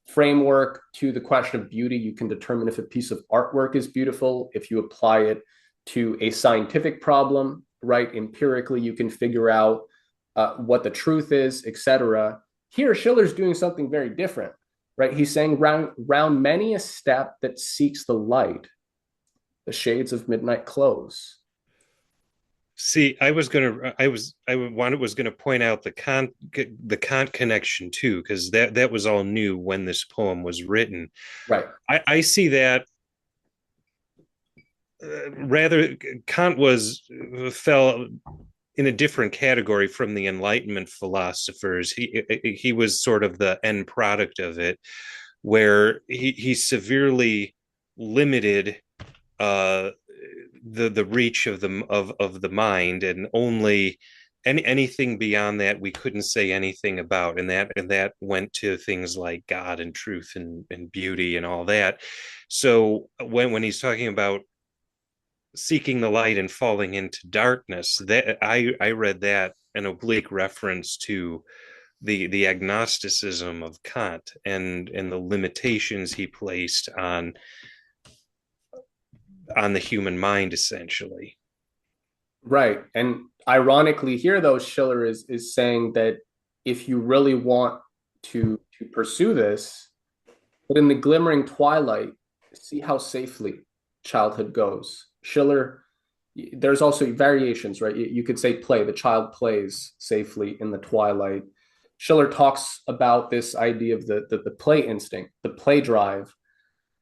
framework to the question of beauty, you can determine if a piece of artwork is beautiful. If you apply it to a scientific problem, right, empirically, you can figure out what the truth is, etc. Here, Schiller's doing something very different, right? He's saying round many a step that seeks the light, the shades of midnight close. See, I was gonna point out the Kant connection too, because that was all new when this poem was written. Right. I see that rather Kant was fell in a different category from the Enlightenment philosophers. He was sort of the end product of it, where he severely limited uh, the reach of the mind, and only anything beyond that we couldn't say anything about, and that went to things like God and truth and beauty and all that. So when he's talking about seeking the light and falling into darkness, that I read that an oblique reference to the agnosticism of Kant and the limitations he placed on the human mind, essentially. Right. And ironically here, though, Schiller is saying that if you really want to pursue this, but in the glimmering twilight, see how safely childhood goes. Schiller, there's also variations, right? You could say play, the child plays safely in the twilight. Schiller talks about this idea of the play instinct, the play drive,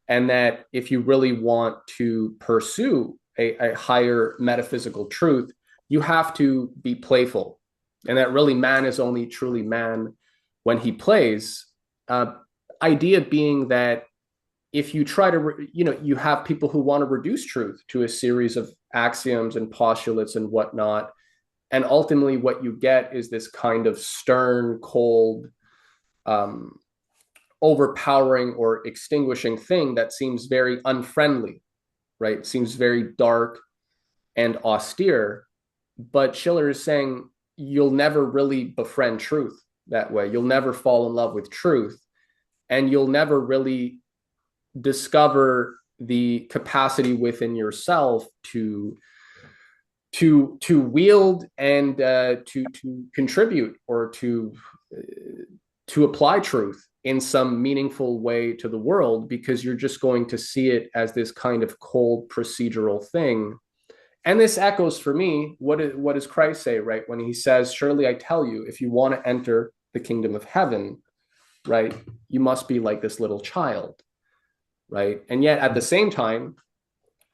and that if you really want to pursue a higher metaphysical truth, you have to be playful. And that really man is only truly man when he plays. Idea being that if you try to, you have people who want to reduce truth to a series of axioms and postulates and whatnot. And ultimately, what you get is this kind of stern, cold, um, overpowering or extinguishing thing that seems very unfriendly, right? It seems very dark and austere. But Schiller is saying you'll never really befriend truth that way. You'll never fall in love with truth, and you'll never really discover the capacity within yourself to wield and to contribute or to apply truth in some meaningful way to the world, because you're just going to see it as this kind of cold procedural thing. And this echoes for me, what does Christ say, right? When he says, surely I tell you, if you want to enter the kingdom of heaven, right, you must be like this little child, right? And yet at the same time,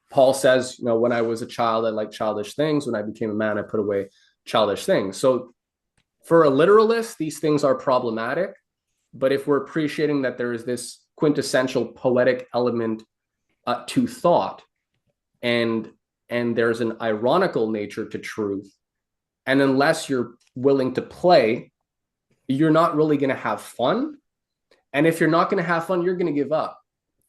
Paul says, when I was a child, I liked childish things. When I became a man, I put away childish things. So for a literalist, these things are problematic. But if we're appreciating that there is this quintessential poetic element to thought, and there's an ironical nature to truth, and unless you're willing to play, you're not really going to have fun. And if you're not going to have fun, you're going to give up.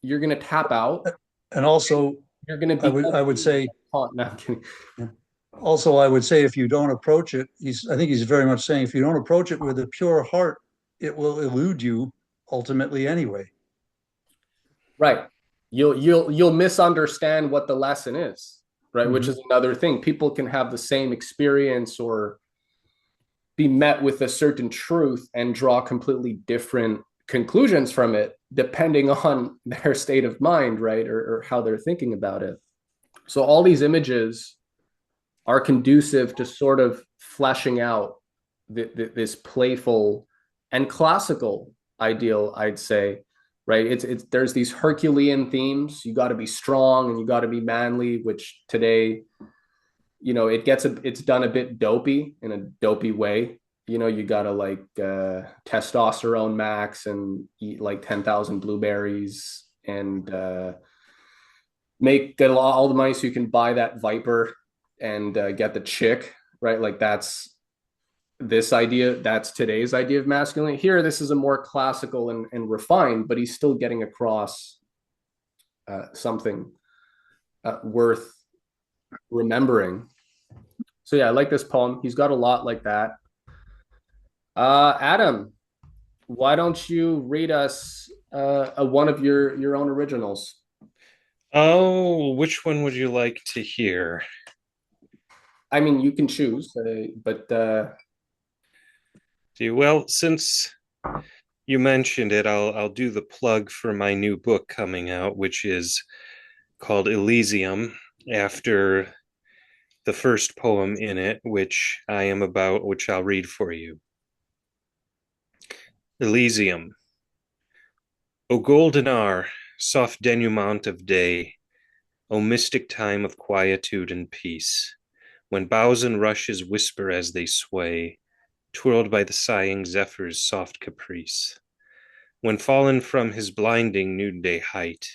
You're going to tap out. And also, you're going to be. I would say. No, I'm kidding. Also, I would say if you don't approach it, I think he's very much saying if you don't approach it with a pure heart, it will elude you ultimately anyway. Right. You'll misunderstand what the lesson is, right? Mm-hmm. Which is another thing. People can have the same experience or be met with a certain truth and draw completely different conclusions from it, depending on their state of mind, right? Or how they're thinking about it. So all these images are conducive to sort of fleshing out this playful and classical ideal, I'd say, right? It's there's these Herculean themes. You got to be strong and you got to be manly, which today, it's done a bit dopey in a dopey way. You gotta like testosterone max and eat like 10,000 blueberries and get all the money so you can buy that Viper and get the chick, right? Like that's today's idea of masculinity. Here, this is a more classical and refined, but he's still getting across something worth remembering. So yeah, I like this poem. He's got a lot like that. Adam, why don't you read us one of your own originals? Oh, which one would you like to hear? I mean, you can choose, but Well, since you mentioned it, I'll do the plug for my new book coming out, which is called Elysium, after the first poem in it, which I'll read for you. Elysium. O golden hour, soft denouement of day, O mystic time of quietude and peace, when boughs and rushes whisper as they sway, twirled by the sighing zephyr's soft caprice. When fallen from his blinding noonday height,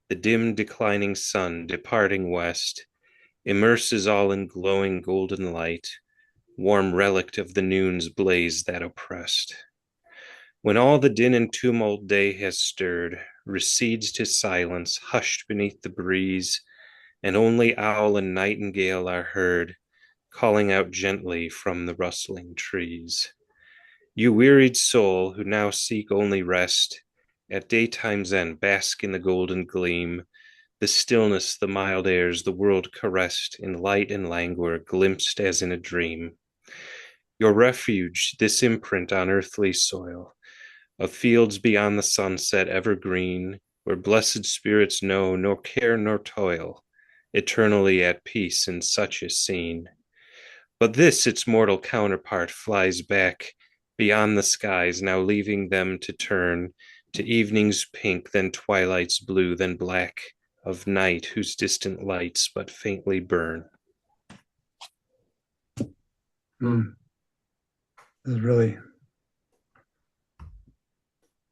the dim declining sun, departing west, immerses all in glowing golden light, warm relict of the noon's blaze that oppressed. When all the din and tumult day has stirred, recedes to silence, hushed beneath the breeze, and only owl and nightingale are heard, calling out gently from the rustling trees. You wearied soul, who now seek only rest, at daytime's end bask in the golden gleam, the stillness, the mild airs, the world caressed, in light and languor, glimpsed as in a dream. Your refuge, this imprint on earthly soil, of fields beyond the sunset evergreen, where blessed spirits know nor care nor toil, eternally at peace in such a scene. But this, its mortal counterpart, flies back beyond the skies, now leaving them to turn to evening's pink, then twilight's blue, then black of night, whose distant lights but faintly burn. It's really.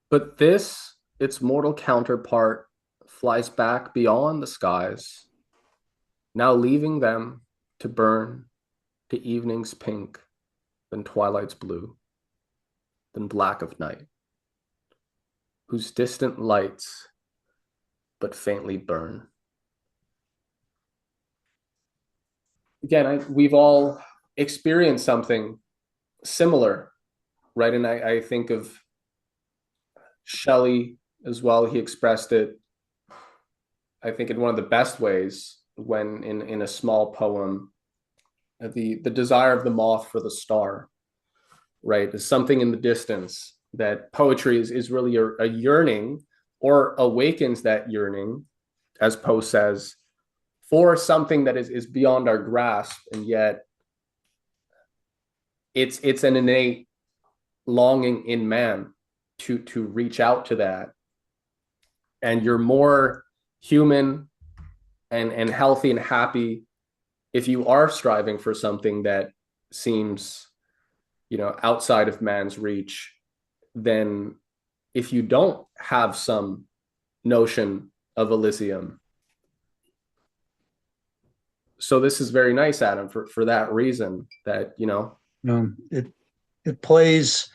But this, its mortal counterpart, flies back beyond the skies, now leaving them to burn to evening's pink, then twilight's blue, then black of night, whose distant lights but faintly burn. Again, we've all experienced something similar, right? And I think of Shelley as well. He expressed it, I think, in one of the best ways when in a small poem, the desire of the moth for the star, right, is something in the distance, that poetry is really a yearning, or awakens that yearning, as Poe says, for something that is beyond our grasp, and yet it's an innate longing in man to reach out to that. And you're more human and healthy and happy if you are striving for something that seems, outside of man's reach, than if you don't have some notion of Elysium. So this is very nice, Adam, for that reason, that, It plays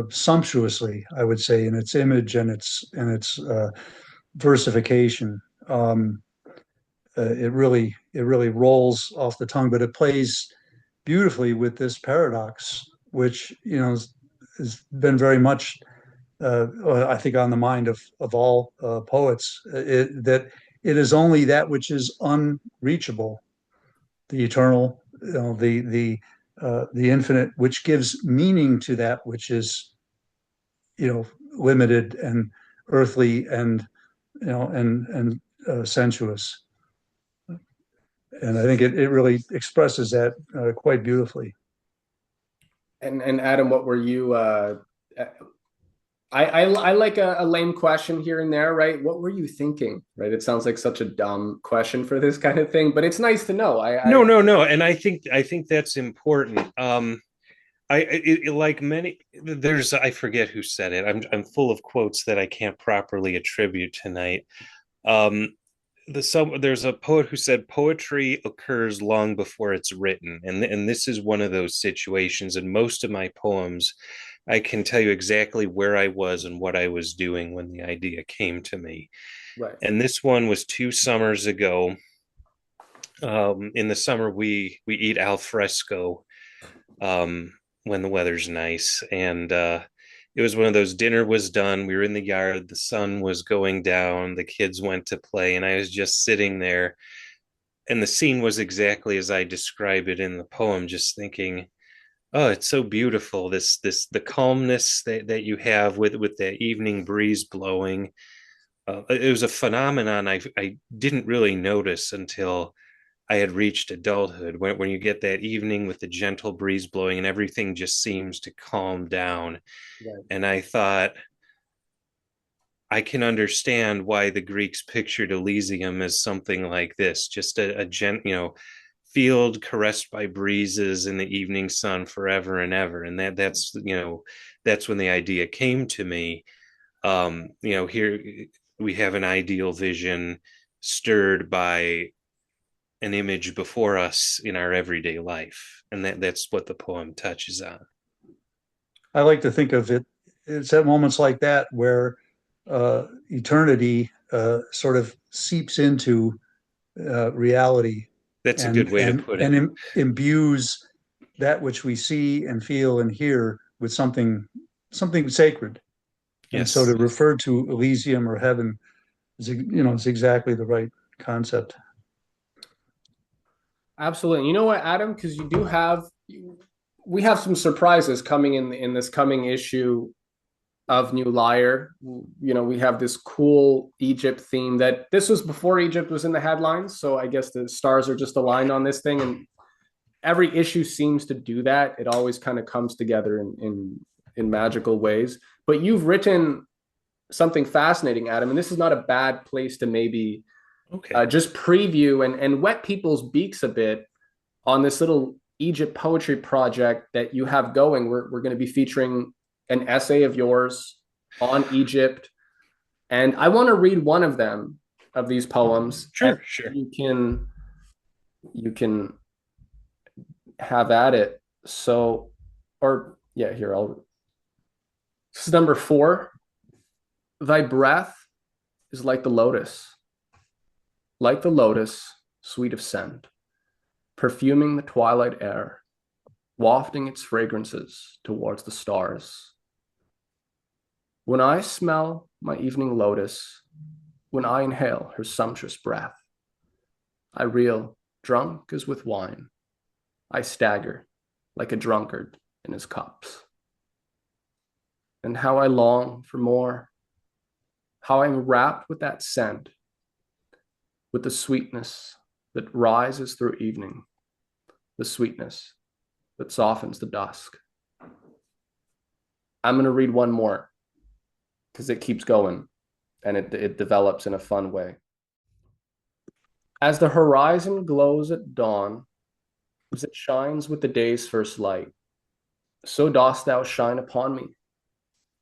sumptuously, I would say, in its image and its versification. It really rolls off the tongue, but it plays beautifully with this paradox, which has been very much, I think, on the mind of all poets. That it is only that which is unreachable, the eternal, the infinite, which gives meaning to that which is, limited and earthly and sensuous. And I think it really expresses that quite beautifully. And Adam, what were you? I like a lame question here and there, right? What were you thinking, right? It sounds like such a dumb question for this kind of thing, but it's nice to know. No, and I think that's important. Like many, there's, I forget who said it. I'm full of quotes that I can't properly attribute tonight. Um, there's a poet who said poetry occurs long before it's written, and this is one of those situations. In most of my poems, I can tell you exactly where I was and what I was doing when the idea came to me. right. And this one was 2 summers ago. In the summer, we eat al fresco when the weather's nice, and it was one of those. Dinner was done. We were in the yard. The sun was going down. The kids went to play, and I was just sitting there. And the scene was exactly as I describe it in the poem. Just thinking, oh, it's so beautiful. The calmness that you have with that evening breeze blowing. It was a phenomenon I didn't really notice until I had reached adulthood, when you get that evening with the gentle breeze blowing and everything just seems to calm down. Right. And I thought, I can understand why the Greeks pictured Elysium as something like this, just field caressed by breezes in the evening sun forever and ever. And that's when the idea came to me. Here we have an ideal vision stirred by an image before us in our everyday life, and that's what the poem touches on. I like to think of it. It's at moments like that where eternity sort of seeps into reality That's a good way to put it. and imbues that which we see and feel and hear with something sacred. And so Yes. to refer to Elysium or heaven is, it's exactly the right concept. Absolutely. You know what, Adam? Because we have some surprises coming in this coming issue of New Liar. We have this cool Egypt theme that this was before Egypt was in the headlines. So I guess the stars are just aligned on this thing. And every issue seems to do that. It always kind of comes together in magical ways. But you've written something fascinating, Adam, and this is not a bad place to maybe Okay. just preview and wet people's beaks a bit on this little Egypt poetry project that you have going. We're going to be featuring an essay of yours on Egypt, and I want to read one of them, of these poems. Sure, sure. You can have at it. So, or yeah, here this is number 4. Thy breath is like the lotus, sweet of scent, perfuming the twilight air, wafting its fragrances towards the stars. When I smell my evening lotus, when I inhale her sumptuous breath, I reel, drunk as with wine. I stagger like a drunkard in his cups. And how I long for more, how I'm wrapped with that scent, with the sweetness that rises through evening, the sweetness that softens the dusk. I'm going to read one more because it keeps going and it develops in a fun way. As the horizon glows at dawn, as it shines with the day's first light, so dost thou shine upon me,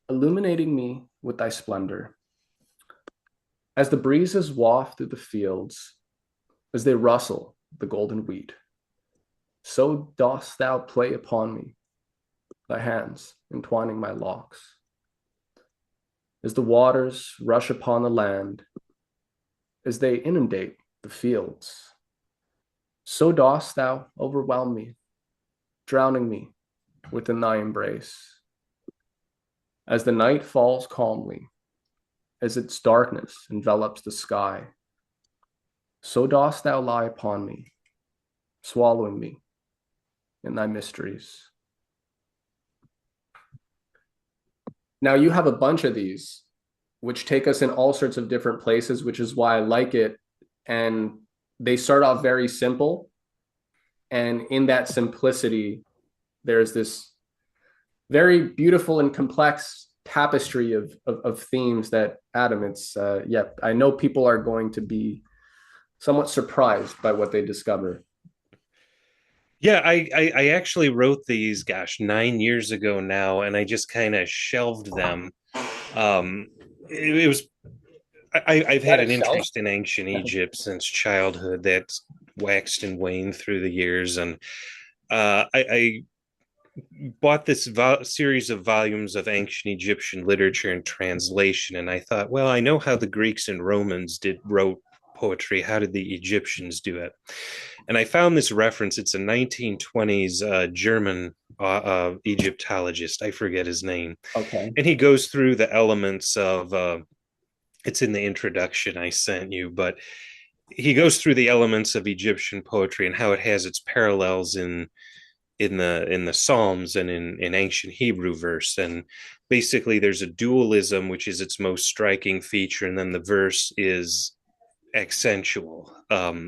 illuminating me with thy splendor. As the breezes waft through the fields, as they rustle the golden wheat, so dost thou play upon me, thy hands entwining my locks. As the waters rush upon the land, as they inundate the fields, so dost thou overwhelm me, drowning me within thy embrace. As the night falls calmly, as its darkness envelops the sky, so dost thou lie upon me, swallowing me in thy mysteries. Now you have a bunch of these, which take us in all sorts of different places, which is why I like it. And they start off very simple, and in that simplicity, there's this very beautiful and complex tapestry of themes that, Adam, it's yeah, I know people are going to be somewhat surprised by what they discover. Yeah, I actually wrote these, gosh, 9 years ago now, and I just kind of shelved them. It was I've That had an itself. interest in ancient Egypt since childhood that's waxed and waned through the years, and I bought this series of volumes of ancient Egyptian literature and translation, and I thought, well, I know how the Greeks and Romans wrote poetry. How did the Egyptians do it? And I found this reference. It's a 1920s German Egyptologist. I forget his name, Okay. and he goes through the elements of. It's in the introduction I sent you, but he goes through the elements of Egyptian poetry and how it has its parallels in the Psalms and in ancient Hebrew verse. And basically, there's a dualism, which is its most striking feature, and then the verse is accentual,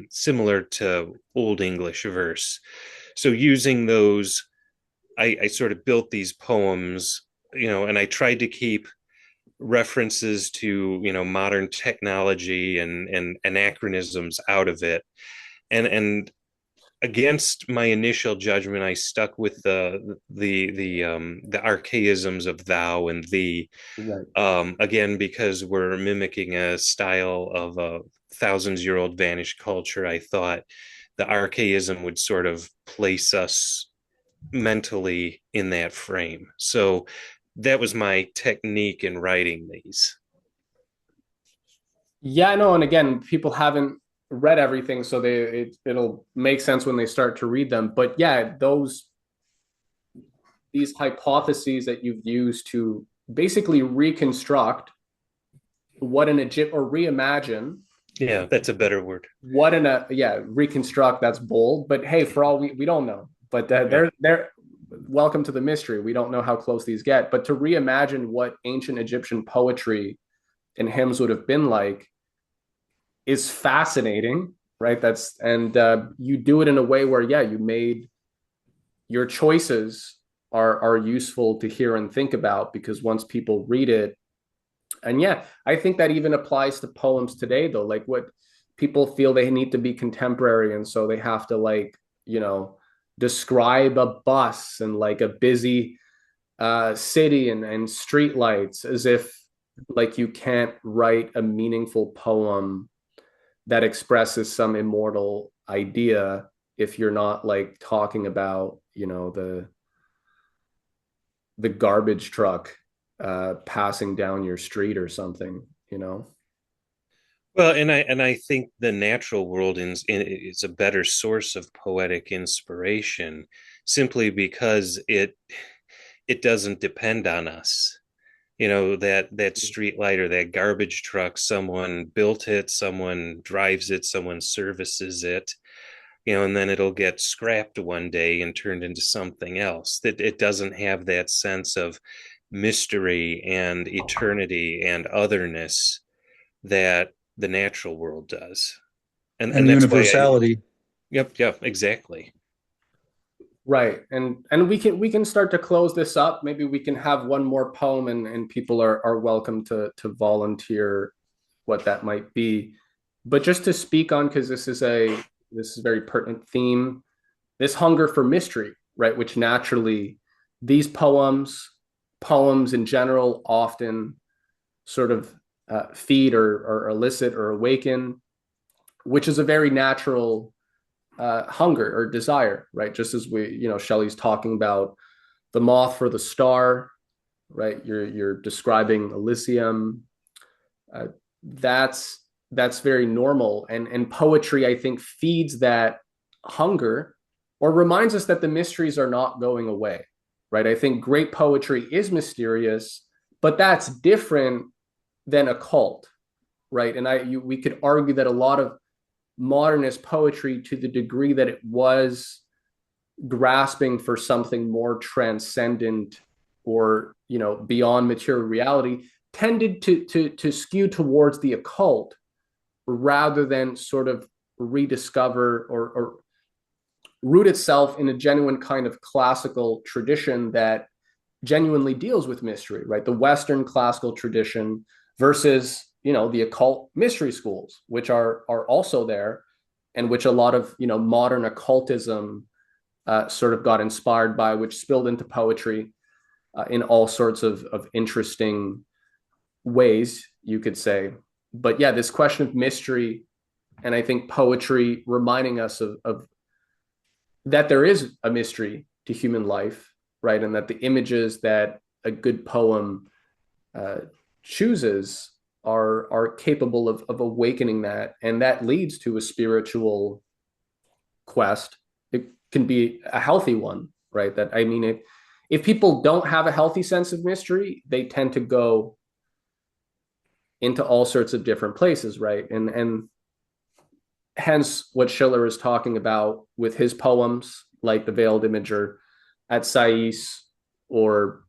similar to Old English verse. So using those, I sort of built these poems, and I tried to keep references to modern technology and anachronisms out of it, and against my initial judgment, I stuck with the archaisms of thou and thee. Right. Again, because we're mimicking a style of a thousands-year-old vanished culture, I thought the archaism would sort of place us mentally in that frame. So that was my technique in writing these. Yeah, no, and again, people haven't read everything, so it'll make sense when they start to read them. But yeah, these hypotheses that you've used to basically reconstruct what an Egypt or reimagine Yeah, that's a better word. what an yeah, reconstruct, that's bold, but hey, for all we don't know. But Yeah. they're welcome to the mystery. We don't know how close these get, but to reimagine what ancient Egyptian poetry and hymns would have been like is fascinating, right? That's and you do it in a way where yeah, you made your choices are useful to hear and think about, because once people read it, and yeah, I think that even applies to poems today, though. Like what people feel they need to be contemporary, and so they have to like describe a bus and like a busy city and street lights, as if like you can't write a meaningful poem that expresses some immortal idea if you're not like talking about the garbage truck passing down your street or something. Well, and I think the natural world is a better source of poetic inspiration simply because it doesn't depend on us. That street light or that garbage truck, someone built it, someone drives it, someone services it, and then it'll get scrapped one day and turned into something else. That it doesn't have that sense of mystery and eternity and otherness that the natural world does. And And and that's why universality. yep, exactly. Right. And we can start to close this up. Maybe we can have one more poem, and people are welcome to volunteer what that might be. But just to speak on, because this is a very pertinent theme, this hunger for mystery, right? Which naturally these poems in general often sort of feed or elicit or awaken, which is a very natural hunger or desire, right? Just as Shelley's talking about the moth for the star, right? You're describing Elysium. Uh, that's very normal, and poetry, I think, feeds that hunger, or reminds us that the mysteries are not going away, right? I think great poetry is mysterious, but that's different than a cult, right? And we could argue that a lot of modernist poetry, to the degree that it was grasping for something more transcendent or beyond material reality, tended to skew towards the occult rather than sort of rediscover or root itself in a genuine kind of classical tradition that genuinely deals with mystery, right? The Western classical tradition versus, the occult mystery schools, which are also there, and which a lot of, modern occultism sort of got inspired by, which spilled into poetry in all sorts of interesting ways, you could say. But yeah, this question of mystery, and I think poetry reminding us of that there is a mystery to human life, right? And that the images that a good poem chooses are capable of awakening that, and that leads to a spiritual quest. It can be a healthy one, right? That, I mean, if people don't have a healthy sense of mystery, they tend to go into all sorts of different places, right? And hence what Schiller is talking about with his poems, like The Veiled Imager at Sais, or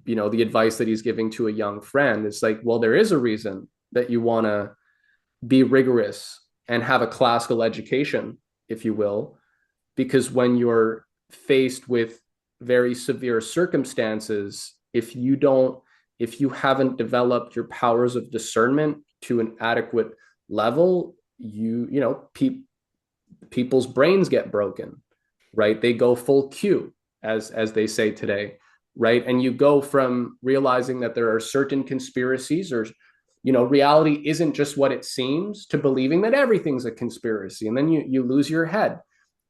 the advice that he's giving to a young friend. It's like, well, there is a reason that you want to be rigorous and have a classical education, if you will, because when you're faced with very severe circumstances, if you haven't developed your powers of discernment to an adequate level, people's brains get broken, right? They go full Q, as they say today, right? And you go from realizing that there are certain conspiracies, or reality isn't just what it seems, to believing that everything's a conspiracy, and then you lose your head,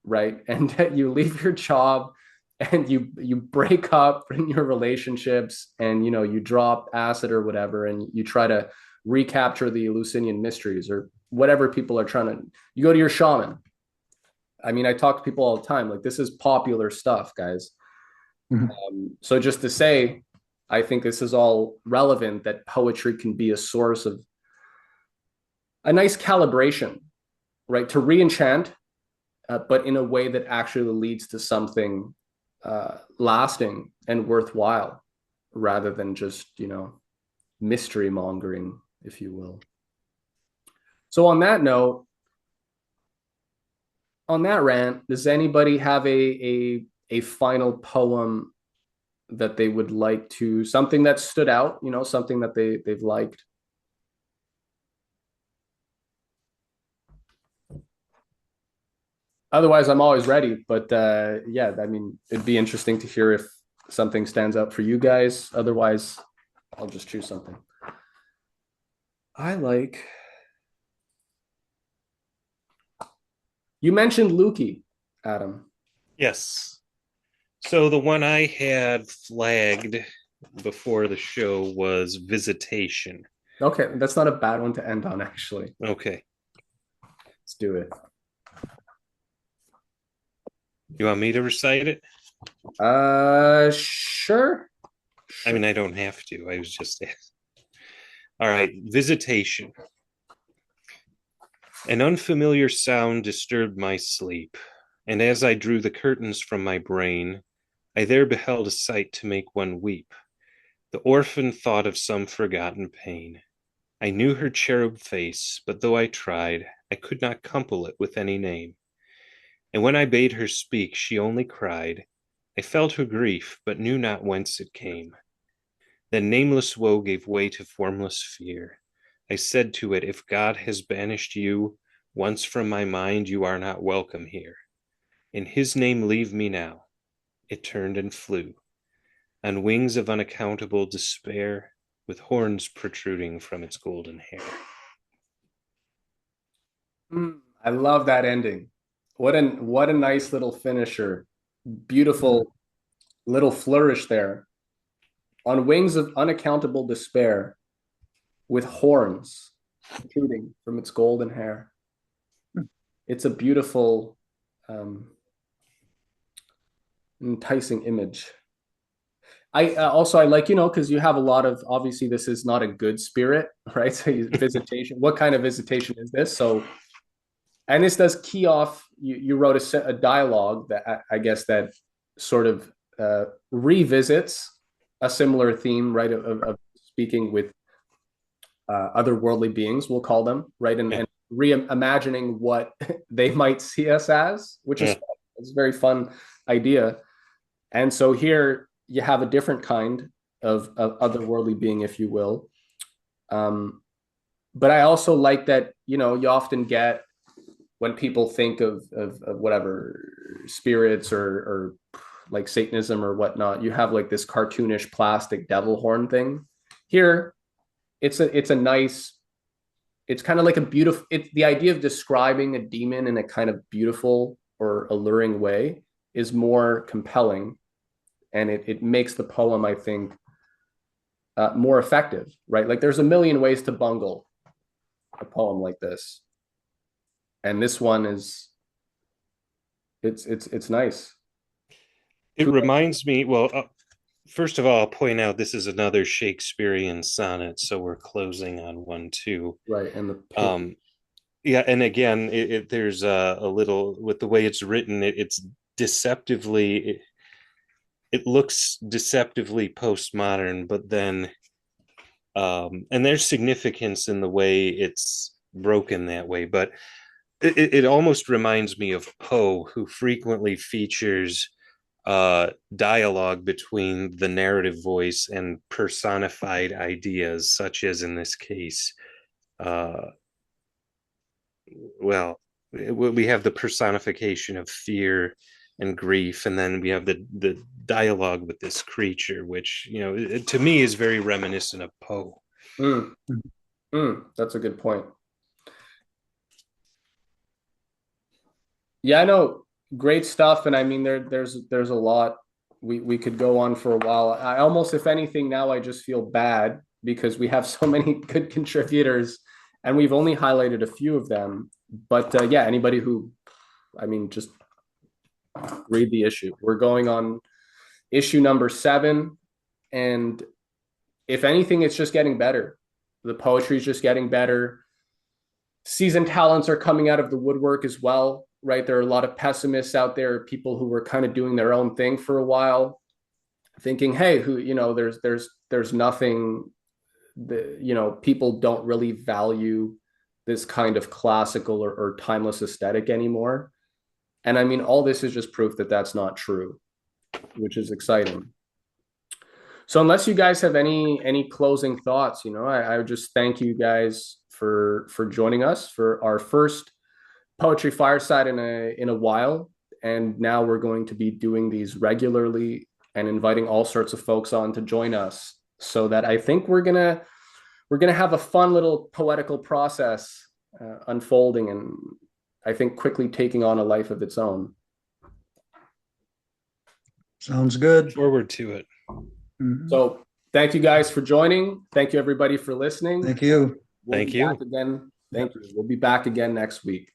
right? And you leave your job, and you break up in your relationships, and you drop acid or whatever, and you try to recapture the Eleusinian mysteries, or whatever people are trying to. You go to your shaman. I mean, I talk to people all the time, like, this is popular stuff, guys. So just to say, I think this is all relevant, that poetry can be a source of a nice calibration, right? To re-enchant, but in a way that actually leads to something lasting and worthwhile, rather than just, mystery mongering, if you will. So on that note, on that rant, does anybody have a final poem that they would like to, something that stood out, something that they've liked? Otherwise, I'm always ready. But yeah, I mean, it'd be interesting to hear if something stands out for you guys. Otherwise, I'll just choose something. You mentioned Lukey, Adam. Yes. So the one I had flagged before the show was Visitation. Okay, that's not a bad one to end on, actually. Okay. Let's do it. You want me to recite it? Sure. I mean, I don't have to. I was just asking. All right. Visitation. An unfamiliar sound disturbed my sleep, and as I drew the curtains from my brain, I there beheld a sight to make one weep, the orphan thought of some forgotten pain. I knew her cherub face, but though I tried, I could not couple it with any name. And when I bade her speak, she only cried. I felt her grief, but knew not whence it came. Then nameless woe gave way to formless fear. I said to it, if God has banished you once from my mind, you are not welcome here. In his name leave me now. It turned and flew, on wings of unaccountable despair, with horns protruding from its golden hair. I love that ending. What a nice little finisher. Beautiful little flourish there. On wings of unaccountable despair, with horns protruding from its golden hair. It's a beautiful, enticing image. I like, because you have a lot of, obviously this is not a good spirit, right? So visitation, what kind of visitation is this? So, and this does key off, you wrote a dialogue that I guess that sort of revisits a similar theme, right? Of speaking with otherworldly beings, we'll call them, right? And reimagining what they might see us as, which is fun. It's a very fun idea. And so here you have a different kind of otherworldly being, if you will. But I also like that, you often get when people think of whatever spirits or like Satanism or whatnot, you have like this cartoonish plastic devil horn thing. Here, it's a nice, it's kind of like a beautiful, the idea of describing a demon in a kind of beautiful or alluring way is more compelling. And it makes the poem, I think, more effective, right? Like there's a million ways to bungle a poem like this. And this one is, it's nice. It reminds me, well, first of all, I'll point out this is another Shakespearean sonnet, so we're closing on one too. Right, and yeah, and again, there's a little with the way it's written. It's deceptively. It looks deceptively postmodern, but then, and there's significance in the way it's broken that way. But it almost reminds me of Poe, who frequently features dialogue between the narrative voice and personified ideas, such as in this case, well, we have the personification of fear and grief, and then we have the dialogue with this creature, which to me is very reminiscent of Poe. That's a good point. Yeah, I know. Great stuff. And I mean, there's a lot we could go on for a while. I almost, if anything, now I just feel bad because we have so many good contributors and we've only highlighted a few of them. But yeah, anybody who, I mean, just read the issue. We're going on issue number 7. And if anything, it's just getting better. The poetry is just getting better. Seasoned talents are coming out of the woodwork as well, right? There are a lot of pessimists out there, people who were kind of doing their own thing for a while, thinking, hey, there's nothing that, people don't really value this kind of classical or timeless aesthetic anymore. And I mean, all this is just proof that that's not true, which is exciting. So unless you guys have any closing thoughts, I would just thank you guys for joining us for our first Poetry Fireside in a while. And now we're going to be doing these regularly and inviting all sorts of folks on to join us, so that I think we're gonna have a fun little poetical process unfolding, and I think quickly taking on a life of its own. Sounds good. Forward to it. Mm-hmm. So thank you guys for joining. Thank you everybody for listening. Thank you. Thank you. Back again. Thank you. We'll be back again next week.